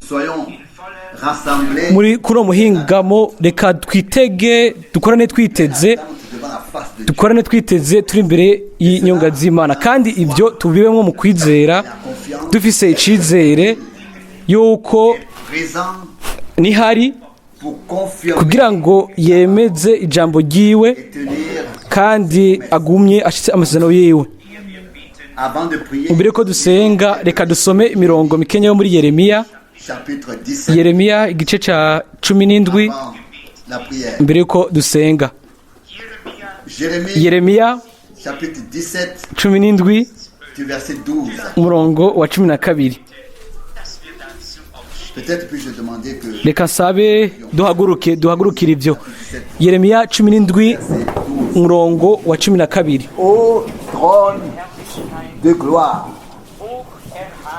Soyons rassemblés muri kuno muhingamo reka twitege dukorane twiteze turi imbere y'inyonga z'Imana kandi ibyo tubibemwo mu kwizera dufise icizere yuko présents nihari pour confirmer kugira ngo yemeze ijambo ryiwe et tenir kandi agumye ashitse amasezerano yiwe. avant de prier. Mbere ko dusenga reka dusome imirongo mikenya yo muri Chapitre 17 Yeremiya igice ca 17 avant la prière. mbere yuko dusenga. Yeremiya Chapitre 17 17 du verset 12. umurongo wa 12. Peut-être puis-je demander que Reka sabe duhagurukira ivyo. Yeremiya 17 umurongo wa 12. au trône de gloire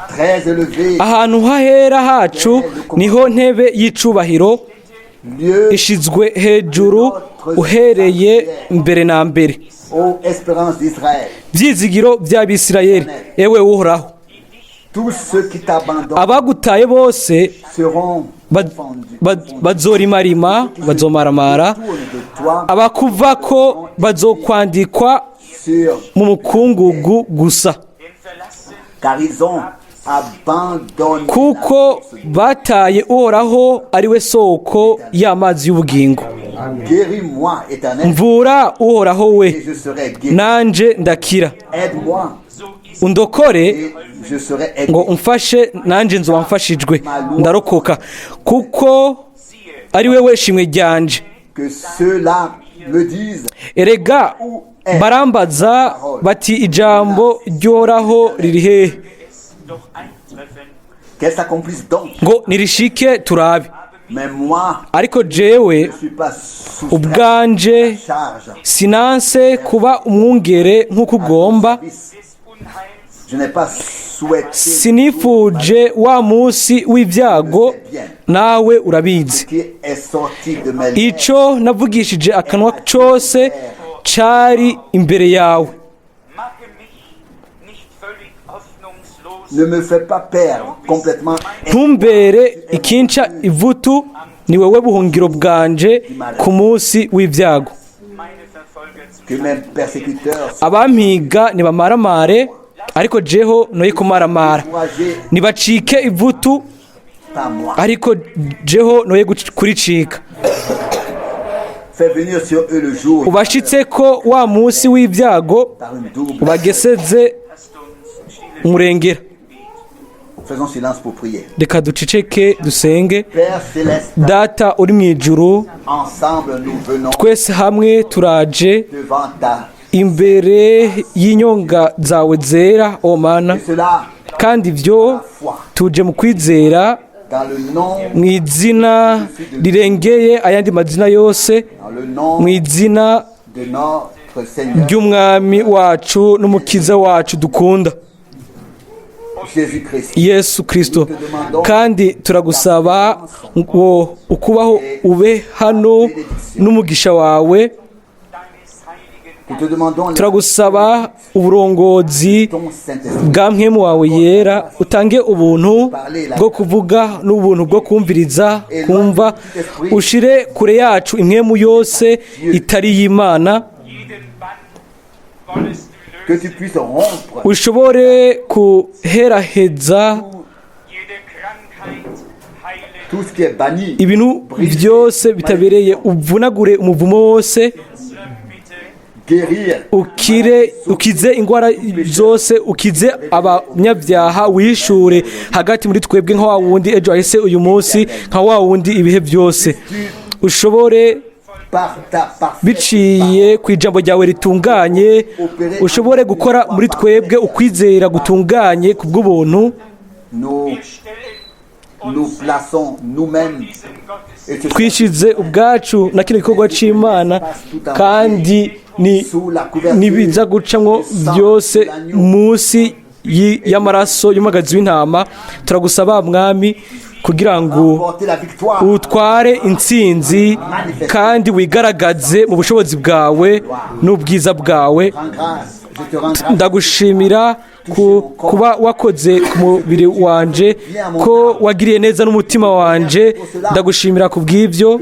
très élevé, Ahantu hahera hacu niho ntebe y'icubahiro lieu ishizwe hejuru uhereye mbere na mbere. aux espérances d'Israël. Vyizigiro vy'Abisirayeli, ewe uhoraho, Tous ceux qui t'abandonnent abagutaye bose seront confondus. bazorimarima, bazomaramara, Tourne de toi abakuvako bazokwandikwa sur, mu mukungugu gusa, car ils ont abandonné kuko bataye uhoraho ari we soko y'amazi y'ubugingo. Guéris-moi, Éternel, Mvura uhoraho et we, je serai guéri. nanje ndakira. Aide-moi, Undokore et je serai aidé. ngo umfashe, nanje nzoba mfashijwe, ndarokoka, kuko ari wewe shimwe ryanje. Que ceux-là me disent, Erega barambaza bati ijambo ry'uhoraho riri hehe, qu'elles s'accomplissent donc. ngo nirishike turabe. Mais moi, Ariko jewe je ne suis pas soustrait ubwanje à la charge. sinanse kuba umwungere nk'uko ugomba, Je n'ai pas souhaité sinifuje wa munsi w'ibyago, nawe urabizi. qui est sorti de mes lèvres. Ico navugishije akanwa cose cari imbere yawe. Ne me fais pas perdre complètement. Ntumbere ikinca ivutu, ni wewe buhungiro bwanje ku munsi w'ibyago. Que mes persécuteurs Abampiga nibamaramare, ariko jeho noye kumaramara. encouragés Nibacike ivutu, par moi. ariko jeho noye kuricika. Fais venir sur eux le jour Ubashitse ko wa munsi w'ibyago par une double. ubageseze umurengera. Faisons silence pour prier. Reka duceceke dusenge. Père céleste, Data uri mu ijuru, ensemble nous venons twese hamwe turaje devant ta. imbere y'inyonga zawe zera, o Mana, Et cela, kandi ibyo foi, tuje mu kwizera dans le nom, mu izina rirengeye ayandi mazina yose, dans le nom mu izina de notre Seigneur ry'umwami wacu n'umukiza wacu dukunda, Jésus-Christ. Yesu Kristo. Kandi turagusaba ngo ukubaho ube hano n'umugisha wawe. Nous te demandons Turagusaba uburongozi ton Saint-Esprit. bwa mpwemu wawe yera, utange ubuntu bwo kuvuga n'ubuntu bwo kumviriza, kumva. Ushire kure yacu impwemu yose itari y'Imana, Que tu puisses rompre ushobore kuheraheza tout ce qui est banni. ibintu byose bitabereye, uvunagure umuvumo wose, Guérir ukize ingwara zose, ukize abanyabyaha, wishure hagati muri twebwe nka wa wundi ejo ahise uyu munsi, nka wa wundi ibihe byose. Ushobore par ta parfaite biciye ku ijambo ryawe ritunganye, ushobore gukora muri twebwe ukwizera gutunganye ku bw'ubuntu. nous plaçons nous-mêmes et ce Twishize ubwacu na kino gikorwa c'Imana, kandi sous la couverture nibiza gucamwo byose munsi y'amaraso y'umagazi w'intama. Turagusaba mwami kugira ngo porter la victoire utware intsinzi kandi wigaragaze mu bushobozi bwawe n'ubwiza bwawe. en grâce ndagushimira kuba wakoze ku mubiri wanje, ko wagiriye neza n'umutima wanje. Ndagushimira ku bw'ibyo.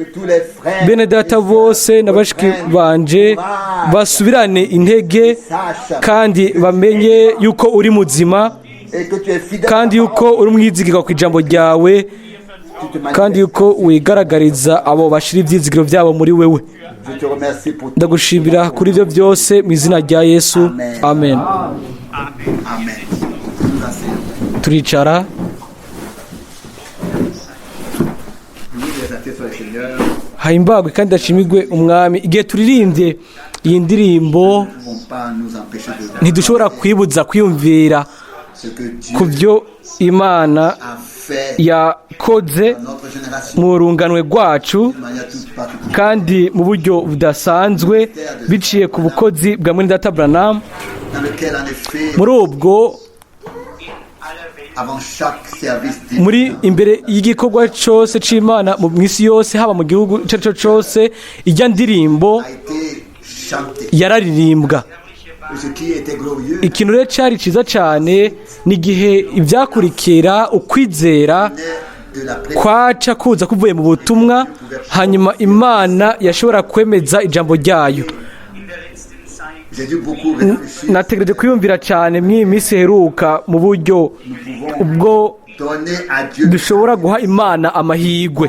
Bene data bose na bashiki banje basubirane intege kandi bamenye yuko uri muzima, kandi yuko uri umwizigirwa ku ijambo ryawe, kandi yuko wigaragariza abo bashira ibyizigiro byabo muri wewe. Ndagushimira kuri ibyo byose mu izina rya Yesu, amen. Turicara. Hahimbagwe kandi hashimigwe umwami. Igihe turirimbye iyi ndirimbo ntidushobora kwibuza kwiyumvira ku byo Imana yakoze mu runganwe rwacu, kandi mu buryo budasanzwe biciye ku bukozi bwa Mwene Data Branham. Muri ubwo, muri imbere y'igikorwa cyose cy'Imana mu isi yose, haba mu gihugu icyo ari cyo cyose, ijya ndirimbo yararirimbwa. Ikintu rero cyari cyiza cyane ni igihe ibyakurikira ukwizera kwaca kuza kuvuye mu butumwa, hanyuma Imana yashobora kwemeza ijambo ryayo. Nategereje kwiyumvira cyane mw'iyi minsi iheruka mu buryo ubwo dushobora guha Imana amahirwe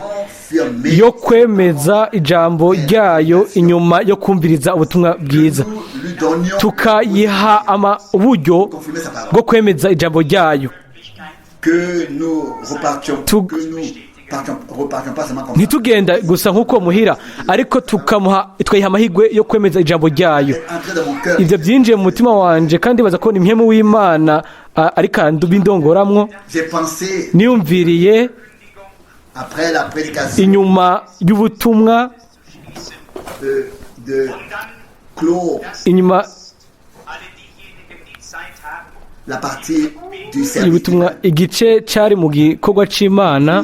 yo kwemeza ijambo ryayo inyuma yo kumviriza ubutumwa bwiza, tukayiha uburyo bwo kwemeza ijambo ryayo. Ntitugenda gusa nk'uko muhira, ariko twayiha amahirwe yo kwemeza ijambo ryayo. Ibyo byinjiye mu mutima wanjye, kandi baza ko ni impemu w'Imana ariko bindongoramwo. Niyumviriye inyuma y'ubutumwa, inyuma y'ubutumwa, igice cyari mu gikorwa cy'Imana,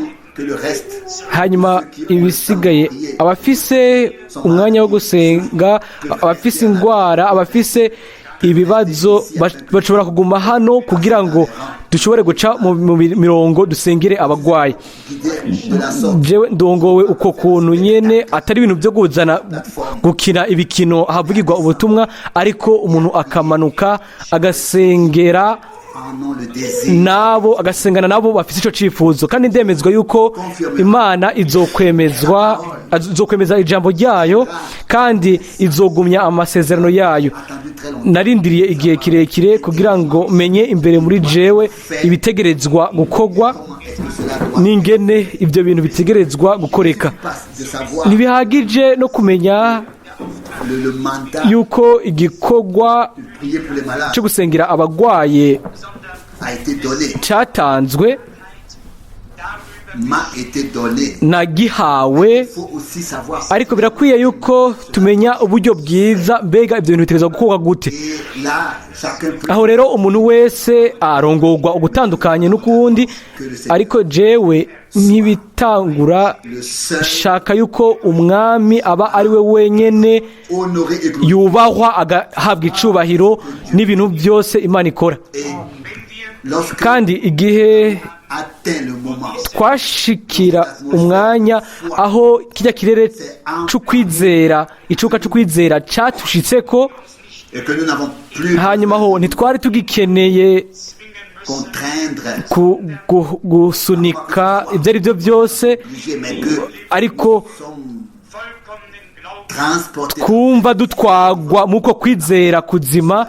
hanyuma ibisigaye abafise umwanya wo gusenga, abafise indwara, abafise ibibazo bashobora kuguma hano kugira ngo dushobore guca mu mirongo dusengere abagwayi. Jewe ndongowe uko kuntu nyene, atari ibintu byo kuzana gukina ibikino havugirwa ubutumwa, ariko umuntu akamanuka agasengera nabo, agasengana nabo bafite icyo cyifuzo. Kandi ndemezwa yuko Imana izokwemeza ijambo ryayo, kandi izogumya amasezerano yayo. Narindiriye igihe kirekire kugira ngo menye imbere muri jewe ibitegerezwa gukorwa n'ingene ibyo bintu bitegerezwa gukoreka. Ntibihagije no kumenya yuko igikorwa cyo gusengera abagwaye cyatanzwe, nagihawe, ariko birakwiye yuko tumenya uburyo bwiza, mbega ibyo bintu bitegerezwa gukorwa gute. Aho rero umuntu wese arongorwa ugutandukanye n'ukundi, ariko jewe nk'ibitangura shaka yuko umwami aba ari we wenyene yubahwa, agahabwa icubahiro n'ibintu byose Imana ikora. Kandi igihe twashikira umwanya aho kijya kirere c'ukwizera, icuka c'ukwizera cyatushitseko, hanyuma ho ntitwari tugikeneye gusunika ibyo ari byo byose, ariko twumva dutwagwa muko kwizera kuzima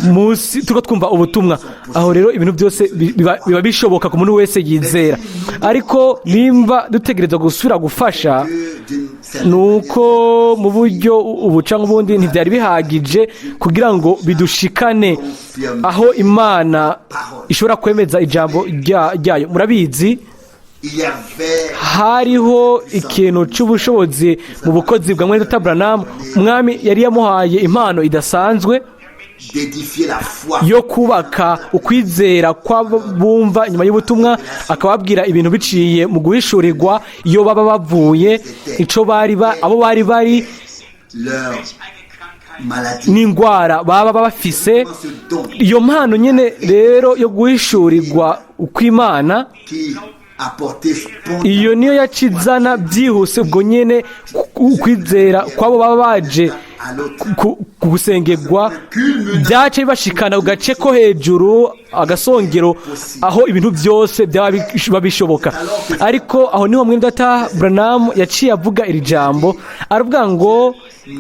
musi tuko twumva ubutumwa. Aho rero ibintu byose biba bishoboka ku muntu wese yizera, ariko nimba dutegerezwa gusubira gufasha, nuko mu buryo ubuca nk'ubundi ntibyari bihagije kugira ngo bidushikane aho Imana ishobora kwemeza ijambo ryayo. Murabizi, hariho ikintu cy'ubushobozi mu bukozi bwa Mwene Data Branham. Umwami yari yamuhaye impano idasanzwe yo kubaka ukwizera kw'abumva inyuma y'ubutumwa, akababwira ibintu biciye mu guhishurirwa iyo baba bavuye abo bari n'indwara baba bafise. Iyo mpano nyene rero yo guhishurirwa ukw'Imana, iyo niyo yakizana byihuse ubwo nyene ukwizera kwabo baba baje gusengerwa, byace bibashikana ku gace ko hejuru, agasongero aho ibintu byose byaba bishoboka. Ariko aho niho mwene data Branham yaciye avuga iri jambo, aravuga ngo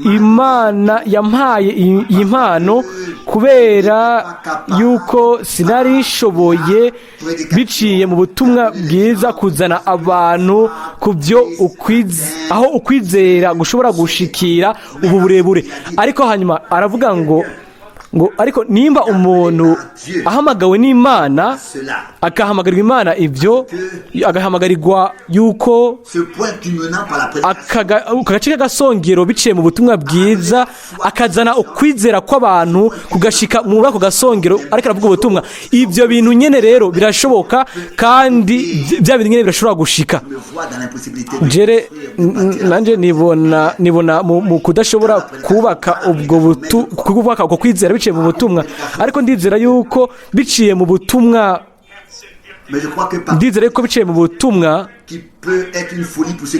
Imana yampaye iyi mpano kubera yuko sinari nshoboye biciye mu butumwa bwiza kuzana abantu ku byo aho ukwizera gushobora gushikira ubu burebure. Ariko hanyuma aravuga ngo ariko nimba umuntu ahamagawe n'Imana, akahamagarirwa Imana, ibyo agahamagarirwa yuko aka gace k'agasongero biciye mu butumwa bwiza akazana ukwizera kw'abantu kugashika muri ako gasongero, ariko aravuga ubutumwa. Ibyo bintu nyene rero birashoboka, kandi bya bintu nyene birashobora gushika. Jere nanje nibona mu kudashobora kubaka uko kwizera biciye mu butumwa, ariko ndizera yuko biciye mu butumwa, ndizera yuko biciye mu butumwa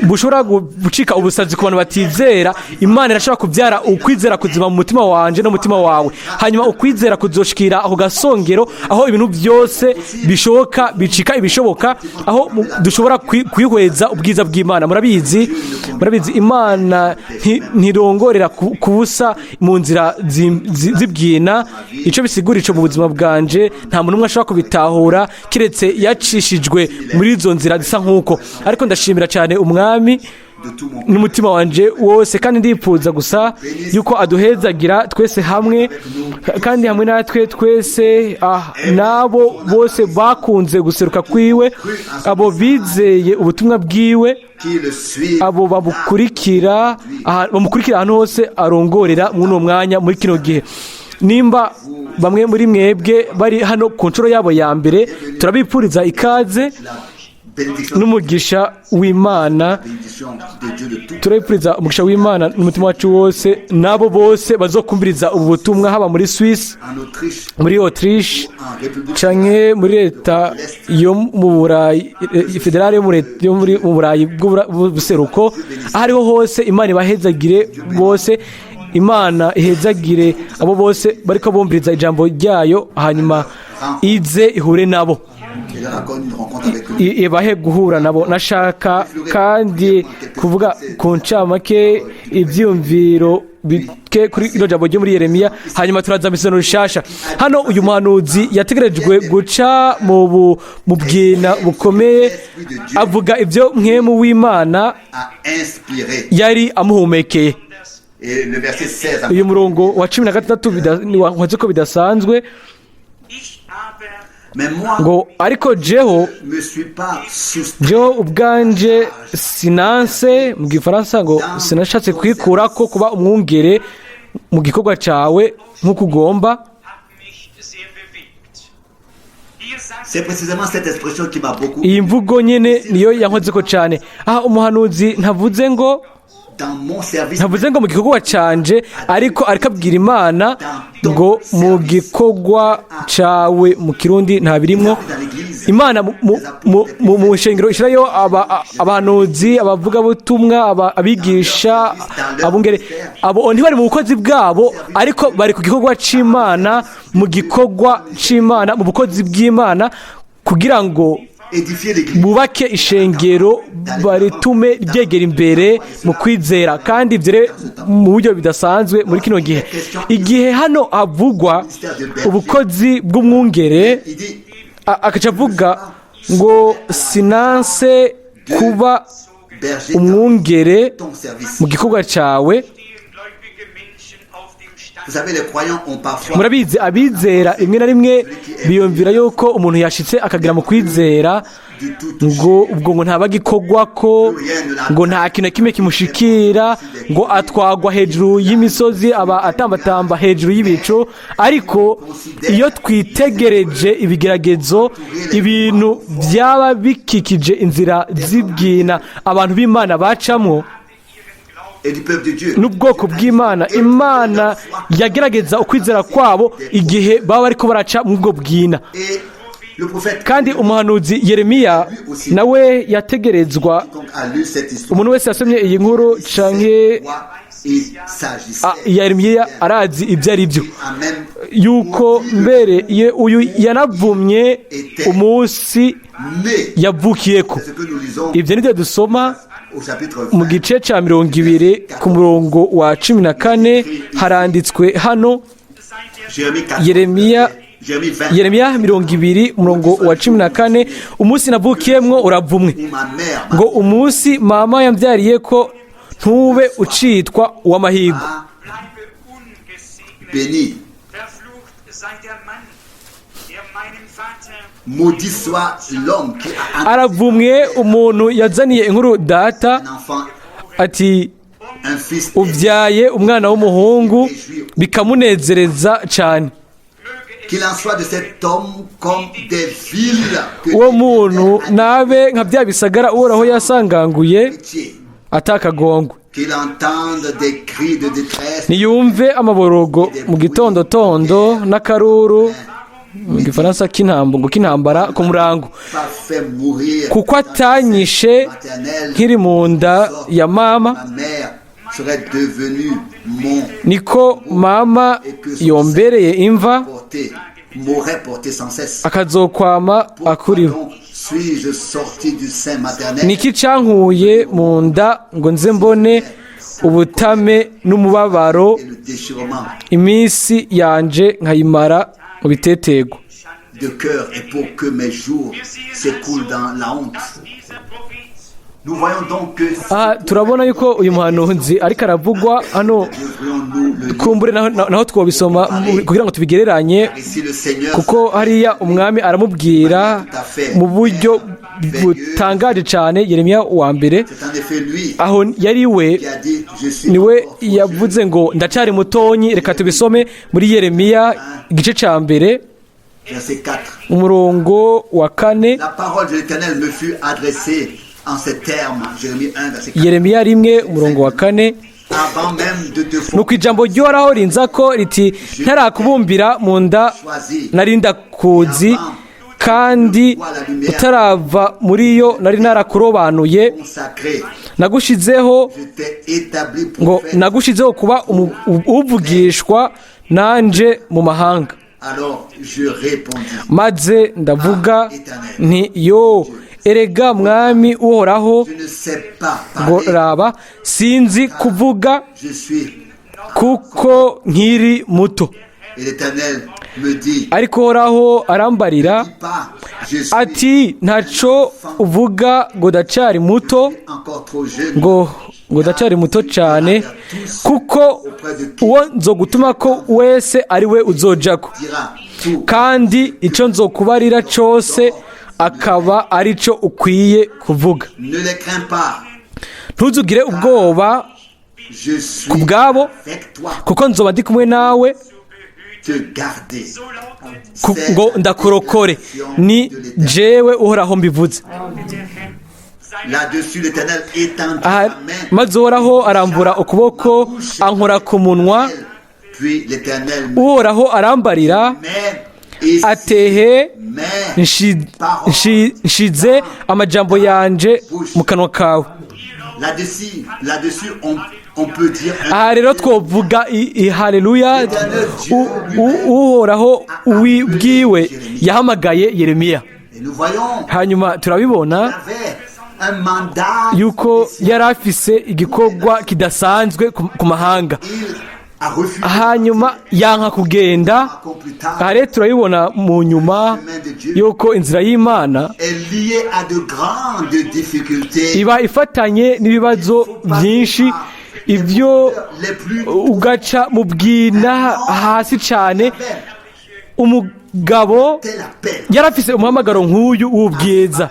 bushobora gucika ubusazi ku bantu batizera. Imana irashobora kubyara ukwizera kuzima mu mutima wanje no mu mutima wawe, hanyuma ukwizera kuzoshikira ako gasongero aho ibintu byose bishoboka bicika ibishoboka, aho dushobora kwihweza ubwiza bw'Imana. Murabizi Imana ntirongorera kubusa mu nzira zibwina. Ico bisigura ico mu buzima bwanje nta muntu umwe ashobora kubitahura kiretse yacishijwe muri izo nzira zisa nk'uko. Ariko ndashimira cyane Umwami n'umutima wanje wose, kandi ndipfuza gusa yuko aduhezagira twese hamwe, kandi hamwe natwe twese nabo bose bakunze guseruka kwiwe, abo bizeye ubutumwa bwiwe, abo bamukurikira ahantu hose arongorera muri uwo mwanya muri kino gihe. Nimba bamwe muri mwebwe bari hano ku nshuro yabo ya mbere, turabipfuriza ikaze n'umugisha w'Imana. Turabipfuriza umugisha w'Imana n'umutima wacu wose, nabo bose bazokumviriza ubu butumwa, haba muri Suisse, muri Autriche, canke muri leta yo mu Burayi federale yo mu Burayi bw'ubuseruko. ahariho hose Imana ibahezagire bose. Imana ihezagire abo bose bariko bumviriza ijambo ryayo, hanyuma ize ihure nabo, ibahe guhura nabo. Nashaka kandi kuvuga ku ncamake ivyumviro bike kuri ino jambo ryo muri Yeremiya, hanyuma turaza mu isano rishasha. Hano uyu muhanuzi yategerejwe guca mu bwina bukomeye, avuga ibyo Mwemu w'Imana yari amuhumekeye. Uyu murongo wa 16 wankoze ko bidasanzwe ngo ariko jeho ubwanje sinanse, mu gifaransa ngo sinashatse kwikura ko kuba umwungere mu gikorwa cawe nk'uko ugomba. Iyi mvugo nyene niyo yankoze ko cyane. Umuhanuzi ntavuze ngo mu gikorwa canje, ariko abwira Imana ngo mu gikorwa cawe. Mu Kirundi nta birimwo. Imana mu shengero ishirayo abahanuzi, abavugabutumwa, abigisha, abungere. Abo ntibari mu bukozi bwabo, ariko bari ku gikorwa c'Imana, mu gikorwa c'Imana, mu bukozi bw'Imana, kugira ngo bubake ishengero, baritume ryegera imbere mu kwizera. Kandi ibyo mu buryo bidasanzwe muri kino gihe. Igihe hano havugwa ubukozi bw'umwungere, akaca avuga ngo sinanse kuba umwungere mu gikorwa cawe. Murabizi abizera rimwe na rimwe biyumvira yuko umuntu yashitse akagira mu kwizera ngo ubwo ngo ntaba gikorwa ko, ngo nta kintu kimwe kimushikira, ngo atwagwa hejuru y'imisozi, aba atambatamba hejuru y'ibicu. Ariko iyo twitegereje ibigeragezo, ibintu byaba bikikije inzira z'ibwina abantu b'Imana bacamwo, et du peuple de Dieu. n'ubwoko bw'Imana. Imana yagerageza ukwizera kwabo igihe baba bariko baraca mu bwo bwina. Et le prophète Kandi umuhanuzi Yeremiya nawe yategerezwa, donc a lu cette histoire. umuntu wese yasomye iyi nkuru canke Il s'agissait Yeremiya arazi ibyo ari byo, à même yuko mbere uyu yanavumye umunsi né. yavukiyeko. C'est ce que nous lisons Ibyo nibyo dusoma au chapitre mu 20. gice ca 20 ku murongo wa 14 haranditswe hano. Jérémie 14, Yeremiya Jérémie 20. Yeremiya 20 umurongo wa 14, umunsi navukiyemwo uravumwe, Où ma mère ngo umunsi mama yambyariye ko ntube ucitwa uw'amahirwe. Bleibe ungesegnet. bénie. Verflucht sei der Mann, der meinem Vater Maudit soit l'homme qui a Aravumwe umuntu yazaniye inkuru data un enfant, ati un fils. ubyaye umwana w'umuhungu bikamunezereza cyane. Qu'il en soit de cet homme comme des villes que Uwo muntu nabe nka bya bisagara uhoraho yasanganguye pitié. atakagongwe. Qu'il entende des cris de détresse. Niyumve amaborogo mu gitondo n'akaruru mu gifaransa k'intambara ku murango, Pas fait mourir kuko atanyishe maternelle. nkiri mu nda ya mama, Ma mère serait devenue mon niko mama yombereye imva porté, m'aurait porté sans cesse. akazokwama Pourquoi akuriho. donc suis-je sorti du sein maternel? Niki cankuye mu nda ngo nze mbone ubutame n'umubabaro, Et le déchirement iminsi yanje nkayimara mu bitetego. de cœur et pour que mes jours s'écoulent dans la honte. dieser Prophet Nous voyons donc que si Aha turabona yuko uyu muhanuzi ariko aravugwa hano, devrions-nous le lire, kumbure naho twobisoma kugira ngo tubigereranye, ici le Seigneur kuko hariya umwami aramubwira mu buryo butangaje cyane. Yeremiya wa mbere, c'est en effet lui aho yari we qui a dit je suis niwe encore faux yavuze ngo ndacyari mutonyi. Reka tubisome muri Yeremiya igice ca mbere Dieu. Verset 4. umurongo wa 4. La parole de l'Éternel me fut adressée en ces termes. Jérémie 1 verset 4. Yeremiya 1 umurongo wa 4. Avant même de te Nuko ijambo ry'Uhoraho rinzako riti ntarakubumbira mu nda choisir, nari ndakuzi, kandi utarava muri yo nari narakurobanuye, consacré, nagushizeho je t'ai établi ngo prophète. nagushizeho kuba uvugishwa nanje mu mahanga. Alors je répondis, Maze ndavuga nti yo erega mwami uhoraho, je ne sais pas ngo parler, raba sinzi kuvuga je suis. kuko nkiri muto. Et l'Éternel me dit, Ariko uhoraho arambarira dis pas, je suis ati ntaco uvuga ngo ndacari muto, encore trop jeune. ngo ndacari muto cyane, kuko uwo nzogutuma ko wese ari we uzojako, Dira tout. kandi icyo nzokubarira cyose akaba ari cyo ukwiye kuvuga. Ne les crains pas, Ntuzugire ubwoba je suis ku bwabo, avec toi, kuko nzoba ndi kumwe nawe, te garder. ngo ndakurokore. Ni jewe uhoraho mbivuze. Là-dessus, l'Éternel étendit Aha, la main, maze uhoraho arambura ukuboko ankora ku munwa, puis l'Éternel me uhoraho arambarira met atehe mais nshize amajambo yanje mu kanwa kawe. là-dessus, on peut dire Aha rero twovuga haleluya, uhoraho bwiwe yahamagaye Yeremiya. et nous voyons Hanyuma turabibona avait un mandat yuko yari afise igikorwa kidasanzwe ku mahanga, il a refusé hanyuma yanka kugenda. plus tard Aha rero turabibona mu nyuma yuko inzira y'Imana est lié à de grandes difficultés iba ifatanye n'ibibazo byinshi, ibyo les plus ugaca mu bwina hasi cyane. Umugabo tel appel yari afise umuhamagaro nk'uyu w'ubwiza,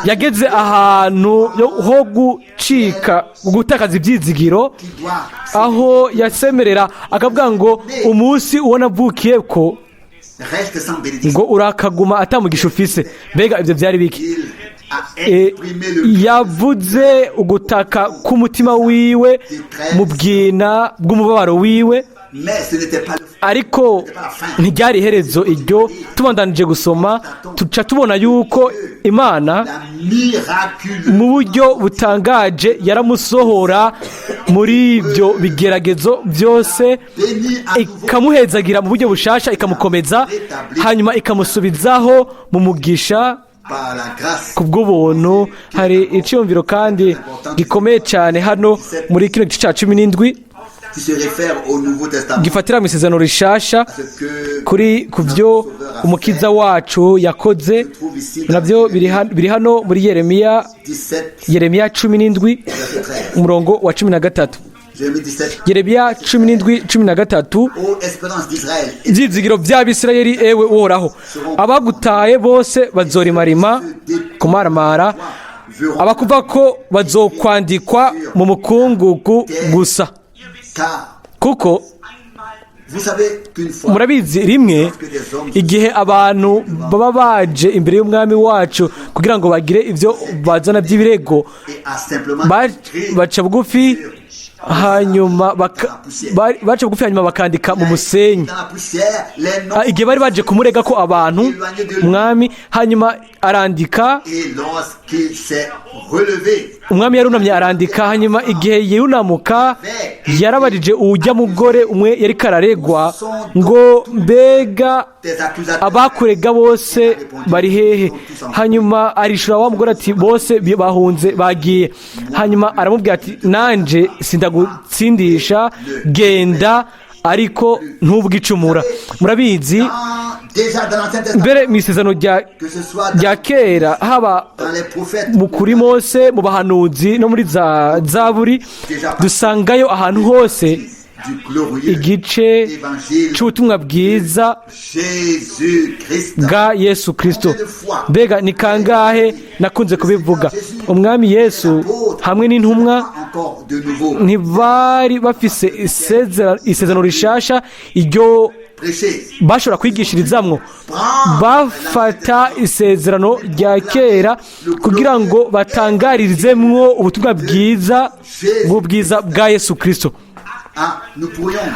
yageze ahantu ho gucika gutakaza ibyizigiro, qui doit aho yasemerera akavuga ngo umunsi ubona avukiye ko reste sans bénédiction. ngo urakaguma atamugisha ufise. Mbega ibyo byari biki? Il yavuze ugutaka k'umutima wiwe mu bwina bw'umubabaro wiwe, ariko ntiryari iherezo iryo. tubandanije gusoma tuca tubona yuko Imana mu buryo butangaje yaramusohora muri ibyo bigeragezo byose, ikamuhezagira mu buryo bushasha, ikamukomeza, hanyuma ikamusubizaho mu mugisha ku bw'ubuntu. Hari icyumviro kandi gikomeye cyane hano muri kino gice cya 17 gifatira mu isezerano rishasha ku byo umukiza wacu yakoze. nabyo biri hano muri Yeremiya 17 umurongo wa 13. Yeremiya 17:13, ibyizigiro by'Abisirayeli, ewe uhoraho, abagutaye bose bazorimarima kumaramara, abakuva ko bazokwandikwa mu mukungugu gusa. Kuko murabizi, rimwe igihe abantu baba baje imbere y'umwami wacu kugira ngo bagire ibyo bazana by'ibirego, baca bugufi hanyuma bakandika mu musenyi. Igihe bari baje kumurega ko abantu umwami, hanyuma arandika, umwami yarunamye arandika, hanyuma igihe yunamuka yarabajije ujya mugore umwe yari kararegwa ngo mbega abakurega bose bari hehe? Hanyuma arishura wa mugore ati bose bahunze bagiye. Hanyuma aramubwira ati nanje sindagutsindisha, genda ariko ntubwicumura. Murabizi, mbere mu isezerano rya kera, haba kuri Mose, mu bahanuzi no muri za Zaburi, dusangayo ahantu hose igice cy'ubutumwa bwiza bwa Yesu Kristo. Mbega ni kangahe nakunze kubivuga, umwami Yesu hamwe n'intumwa ntibari bafise isezerano rishasha iryo bashobora kwigishirizamwo. Bafata isezerano rya kera kugira ngo batangaririzemwo ubutumwa bwiza bwa Yesu Kristo.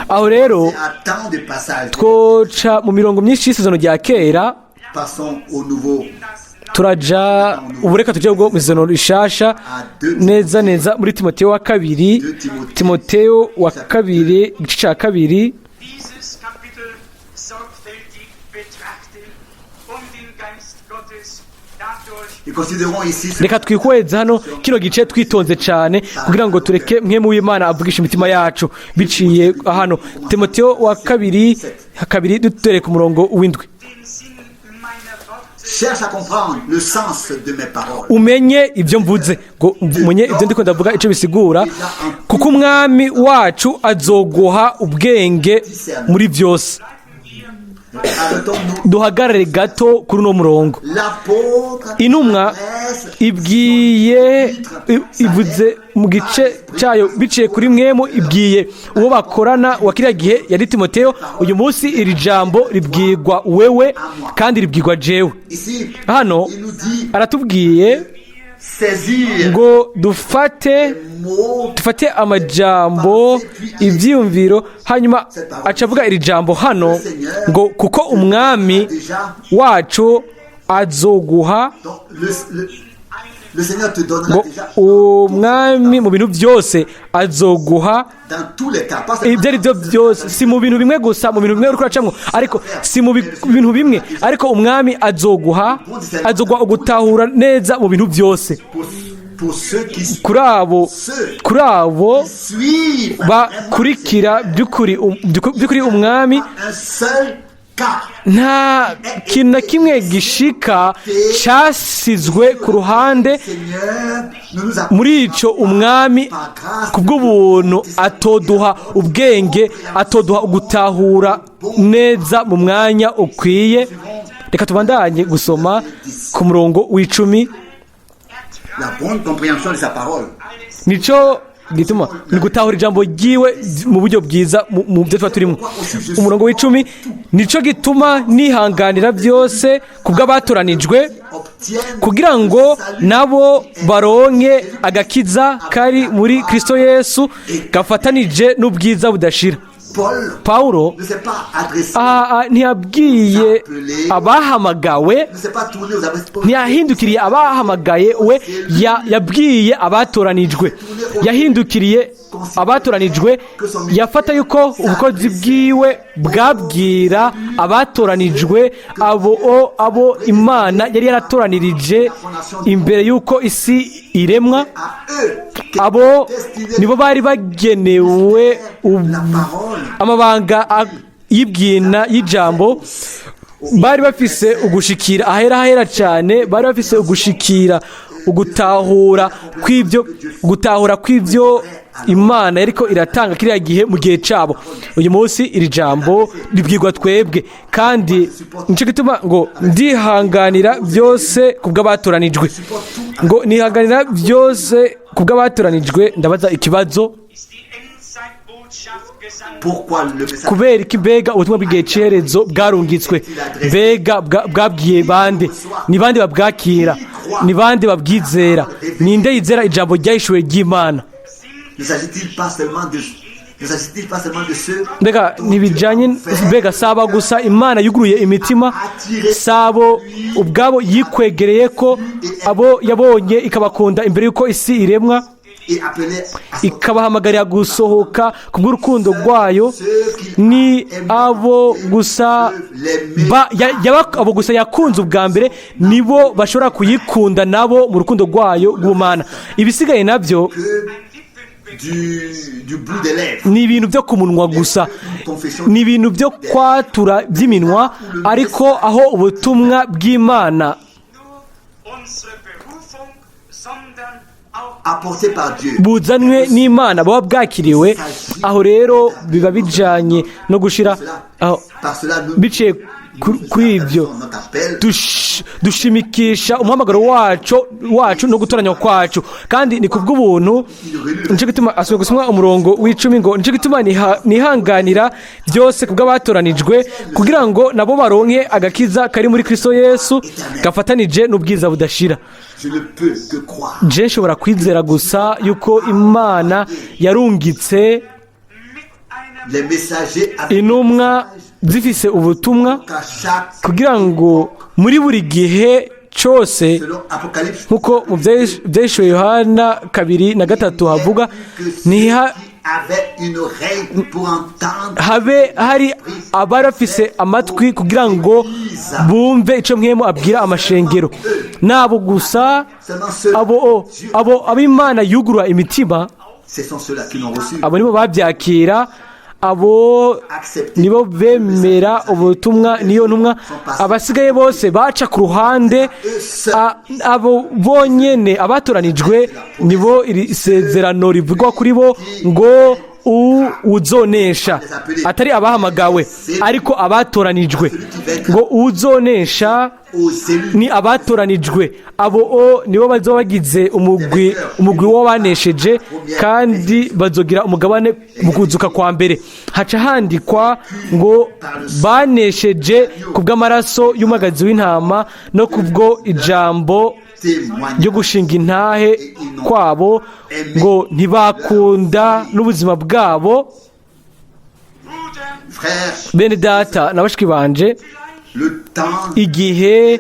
Aho rero twoca mu mirongo myinshi y'isezerano rya kera, turaja ubureka tujye bwo mu isezerano rishasha neza muri Timoteyo wa kabiri, igice cya 2. Reka twikweze hano kino gice twitonze cyane kugira ngo tureke mwe mu Imana avugisha imitima yacu biciye hano. Timoteyo wa kabiri dutere ku murongo w'7. Umenye ibyo mvuze, ngo umenye ibyo ndiko ndavuga icyo bisigura, kuko umwami wacu azoguha ubwenge muri byose. Duhagarare gato kuri uno murongo. Intumwa ivuze mu gice cyayo biciye kuri mwemu, ibwiye uwo bakorana wa kiriya gihe yari Timoteyo, uyu munsi iri jambo ribwirwa wewe kandi ribwirwa jewe. Hano aratubwiye ngo dufate amajambo, ibyiyumviro, hanyuma acavuga iri jambo hano ngo kuko umwami wacu azoguha, ngo umwami mu bintu byose azoguha ibyo ari byo byose, si mu bintu bimwe gusa, mu bintu bimwe uri kuracamwo, ariko si mu bintu bimwe, ariko umwami azoguha ugutahura neza mu bintu byose. Kuri abo bakurikira by'ukuri umwami, nta kintu na kimwe gishika cyasizwe ku ruhande. Muri icyo umwami ku bw'ubuntu atoduha ubwenge, atoduha ugutahura neza mu mwanya ukwiye. Reka tubandanye gusoma ku murongo w'10. Nico gituma ni gutahura ijambo ryiwe mu buryo bwiza mu byo tuba turimo. Umurongo w'icumi, nico gituma nihanganira byose kubw'abatoranijwe kugira ngo nabo baronke agakiza kari muri Kristo Yesu gafatanije n'ubwiza budashira. Paulo ntiyabwiye abahamagawe, ntiyahindukiriye abahamagaye we, yabwiye abatoranijwe, yahindukiriye abatoranijwe. Yafata yuko ubukozi bwiwe bwabwira abatoranijwe abo Imana yari yaratoranirije imbere y'uko isi iremwa. Abo nibo bari bagenewe amabanga y'ibwina y'ijambo. Bari bafise ugushikira ahera cyane, bari bafise ugushikira ugutahura kw'ibyo Imana yariko iratanga kiriya gihe mu gihe cyabo. Uyu munsi iri jambo ribwirwa twebwe, kandi nico gituma ngo ndihanganira byose kubw'abatoranijwe, ngo nihanganira byose kubw'abatoranijwe. Ndabaza ikibazo, kubera iki mbega ubutumwa bw'igihe cy'erezo bwarungitswe? Mbega bwabwiye bande? Ni bande babwakira? Ni bande babwizera? Ninde yizera ijambo ryahishuwe ry'Imana? Mbega ntibijyanye, mbega saba gusa Imana yuguruye imitima, sabo ubwabo yikwegereye ko abo yabonye ikabakunda imbere y'uko isi iremwa, ikabahamagarira gusohoka ku bw'urukundo rwayo. Ni abo gusa abo gusa yakunze ubwa mbere nibo bashobora kuyikunda nabo mu rukundo rwayo rw'Imana. Ibisigaye nabyo ni ibintu byo ku munwa gusa, ni ibintu byo kwatura by'iminwa, ariko aho ubutumwa bw'Imana buzanwe n'Imana buba bwakiriwe, aho rero biba bijanye no gushira biciye kuri ibyo dushimikisha umuhamagaro wacu no gutoranywa kwacu, kandi ni kubw'ubuntu. Nico gituma asubira gusomwa umurongo w'icumi ngo nico gituma nihanganira byose kubw'abatoranijwe kugira ngo nabo baronke agakiza kari muri Kristo Yesu gafatanije n'ubwiza budashira. Je nshobora kwizera gusa yuko Imana yarungitse intumwa zifise ubutumwa kugira ngo muri buri gihe cyose, nkuko mu byeshuwe Yohana 2:3 havuga, habe hari abarafise amatwi kugira ngo bumve icyo mwemu abwira amashengero. Nabo gusa abo Imana yugurura imitima, abo nibo babyakira, abo nibo bemera ubutumwa niyo ntumwa. Abasigaye bose baca ku ruhande, abo bonyene abatoranijwe nibo iri sezerano rivugwa kuri bo ngo uzonesha, atari abahamagawe ariko abatoranijwe, ngo uzonesha ni abatoranijwe. Abo nibo bazoba bagize umugwi w'abanesheje, kandi bazogira umugabane mu kuzuka kwa mbere. Haca handikwa ngo banesheje kubw'amaraso y'umwagazi w'intama no kubwo ijambo ryo gushinga intahe kwabo, ngo ntibakunda n'ubuzima bwabo. Bene data na bashiki banje, igihe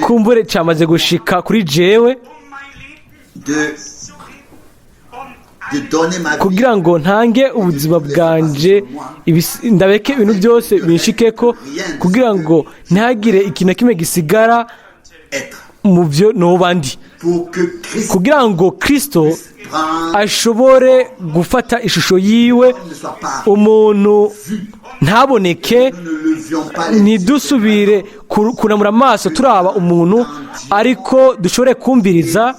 kumbure cyamaze gushika kuri jewe kugira ngo ntange ubuzima bwanje, ndabeke ibintu byose binshikeko, kugira ngo ntagire ikintu na kimwe gisigara mu byo noba ndi, kugira ngo Kristo ashobore gufata ishusho yiwe, umuntu ntaboneke, ntidusubire kunamura amaso turaba umuntu, ariko dushobore kumviriza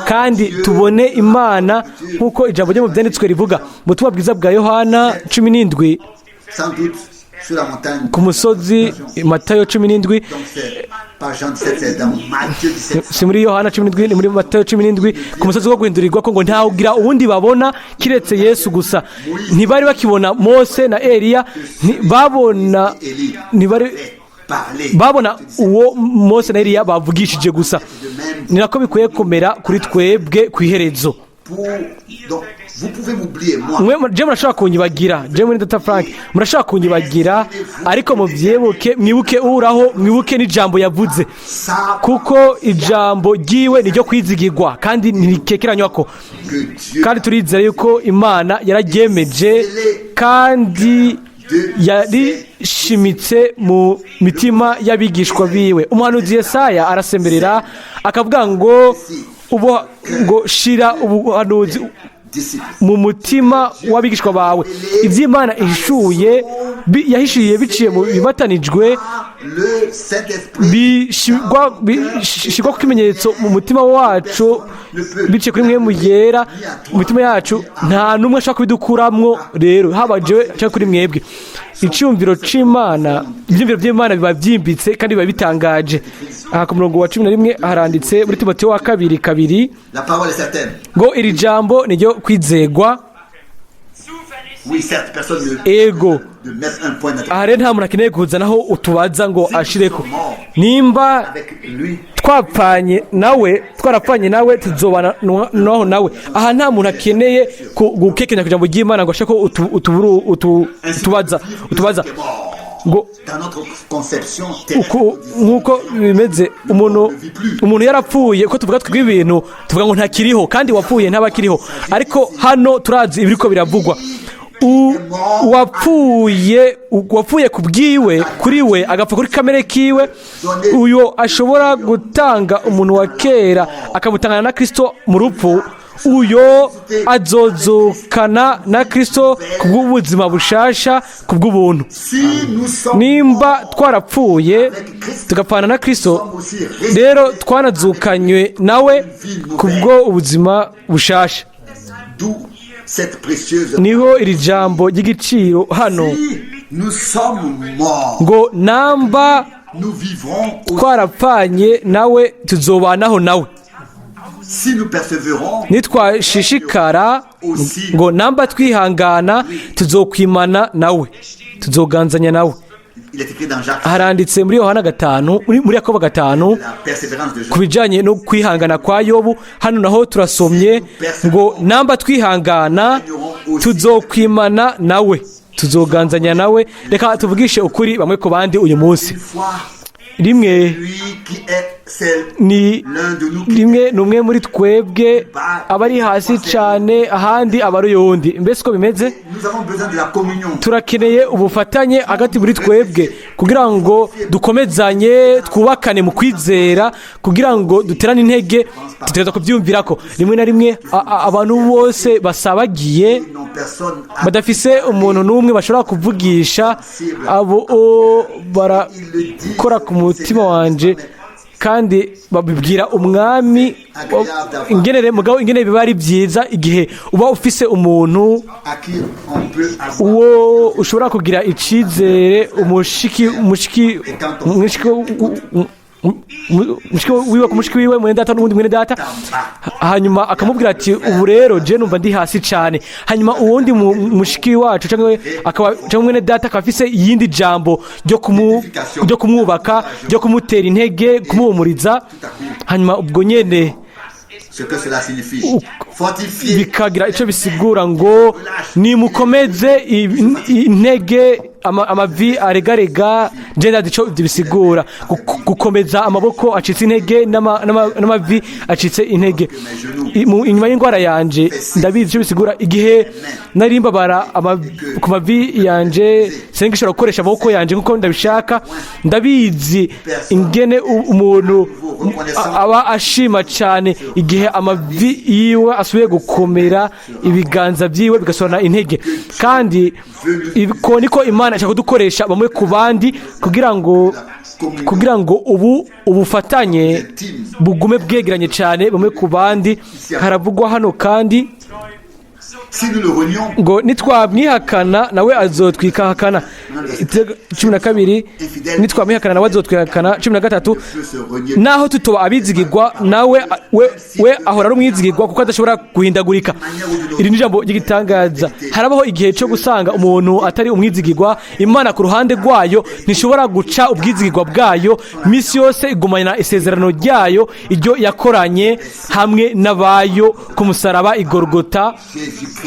kandi tubone Imana nk'uko ijambo ryo mu byanditswe rivuga. Mu butumwa bwiza bwa Yohana 17 ku musozi, Matayo 17, Pas Jean 17, c'est dans Matthieu 17. si muri Yohana 17 ni muri Matayo 17 ku musozi wo guhindurirwa ko ngo ntawugira uwundi babona kiretse Yesu gusa. Ntibari bakibona Mose na Eliya, babona uwo Mose na Eliya bavugishije gusa. Ni nako bikwiye komera kuri twebwe kwiherezo. Vous pouvez m'oublier, moi. Je murashaka kunyibagira, je muri Dr. Frank, murashaka kunyibagira, ariko mwibuke uraho, mwibuke n'ijambo yavuze. Kuko ijambo ryiwe niryo kwizigirwa kandi ntirikekeranywa ko. Kandi turizera yuko Imana yararyemeje kandi yarishimitse mu mitima y'abigishwa biwe. Umuhanuzi Yesaya arasemberera akavuga ngo shira ubuhanuzi mu mutima w'abigishwa bawe. Iby'Imana yahishuye biciye mu bibatanijwe bishyirwa ku kimenyetso mu mutima wacu biciye kuri mwe mu yera mu mitima yacu. Nta n'umwe ashaka kubidukuramwo rero, haba jewe cyangwa kuri mwebwe. Icyumviro cy'Imana, ibyumviro by'Imana biba byimbitse kandi biba bitangaje. Aha ku murongo wa 11 haranditse muri Timoteyo wa 2:2 ngo iri jambo niryo kwizegwa. Ego aha rero nta muntu akeneye kuzanaho utubaza ngo ashireko. Nimba twarapfanye nawe tuzobana nawe. Aha nta muntu akeneye gukekenya ku jambo ry'Imana ngo ashake ko utubaza ngo nkuko bimeze. Umuntu yarapfuye ko tuvuga twibwe ibintu tuvuga ngo ntakiriho, kandi wapfuye ntabakiriho. Ariko hano turazi ibiriko biravugwa. Wapfuye kubwiwe, kuri we agapfa kuri kamere kiwe. Uyo ashobora gutanga umuntu wa kera akamutangana na Kristo mu rupfu. Uyo azozukana na Kristo kubw'ubuzima bushasha kubw'ubuntu. Nimba twarapfuye tugapfana na Kristo, rero twanazukanywe nawe kubwo ubuzima bushasha. Niho iri jambo ry'igiciro hano ngo namba twarapfanye nawe tuzobanaho nawe. Nitwashishikara ngo namba twihangana tuzokwimana nawe, tuzoganzanya nawe. Haranditse muri Yohana 5, muri Yakobo 5 ku bijyanye no kwihangana kwa Yobu. Hano naho turasomye ngo namba twihangana tuzokwimana nawe, tuzoganzanya nawe. Reka tuvugishe ukuri bamwe ku bandi uyu munsi. Rimwe n'umwe muri twebwe abari hasi cyane, ahandi abari yundi. Mbese ko bimeze, turakeneye ubufatanye hagati muri twebwe kugira ngo dukomezanye, twubakane mu kwizera, kugira ngo duterane intege. Tutegereza kubyumvira ko rimwe na rimwe abantu bose basabagiye, badafise umuntu n'umwe bashobora kuvugisha. Abo barakora ku mutima wanje kandi babibwira umwami ingene biba ari byiza igihe uba ufise umuntu uwo ushobora kugira icizere, umushiki wiwe mwene data n'ubundi mwene data, hanyuma akamubwira ati ubu rero je numva ndi hasi cyane. Hanyuma uwundi mushiki wacu cyangwa mwene data akafise iyindi jambo ryo kumwubaka, ryo kumutera intege, kumuhumuriza. Hanyuma ubwo nyene bikagira icyo bisigura ngo nimukomeze intege, amavi aregarega. Genda dico bisigura gukomeza amaboko acitse intege n'amavi acitse intege. Inyuma y'indwara yanje ndabizi icyo bisigura. Igihe narimba ku mavi yanje sengishobora gukoresha amaboko yanje nkuko ndabishaka. Ndabizi ingene umuntu aba ashima cyane igihe amavi yiwe asubiye gukomera, ibiganza byiwe bigasorana intege. Kandi ko niko Imana ishaka kudukoresha bamwe ku bandi kugira ngo ubufatanye bugume bwegeranye cyane bamwe ku bandi. Haravugwa hano kandi ngo nitwamwihakana nawe azotwikahakana. 12 nitwamwihakana nawe azotwihakana. 13 naho tutoba abizigirwa nawe we ahora ari umwizigirwa kuko adashobora guhindagurika. Iri ni ijambo ry'igitangaza. Harabaho igihe cyo gusanga umuntu atari umwizigirwa, Imana ku ruhande rwayo ntishobora guca ubwizigirwa bwayo, misi yose igumana isezerano ryayo iryo yakoranye hamwe n'abayo ku musaraba igorogota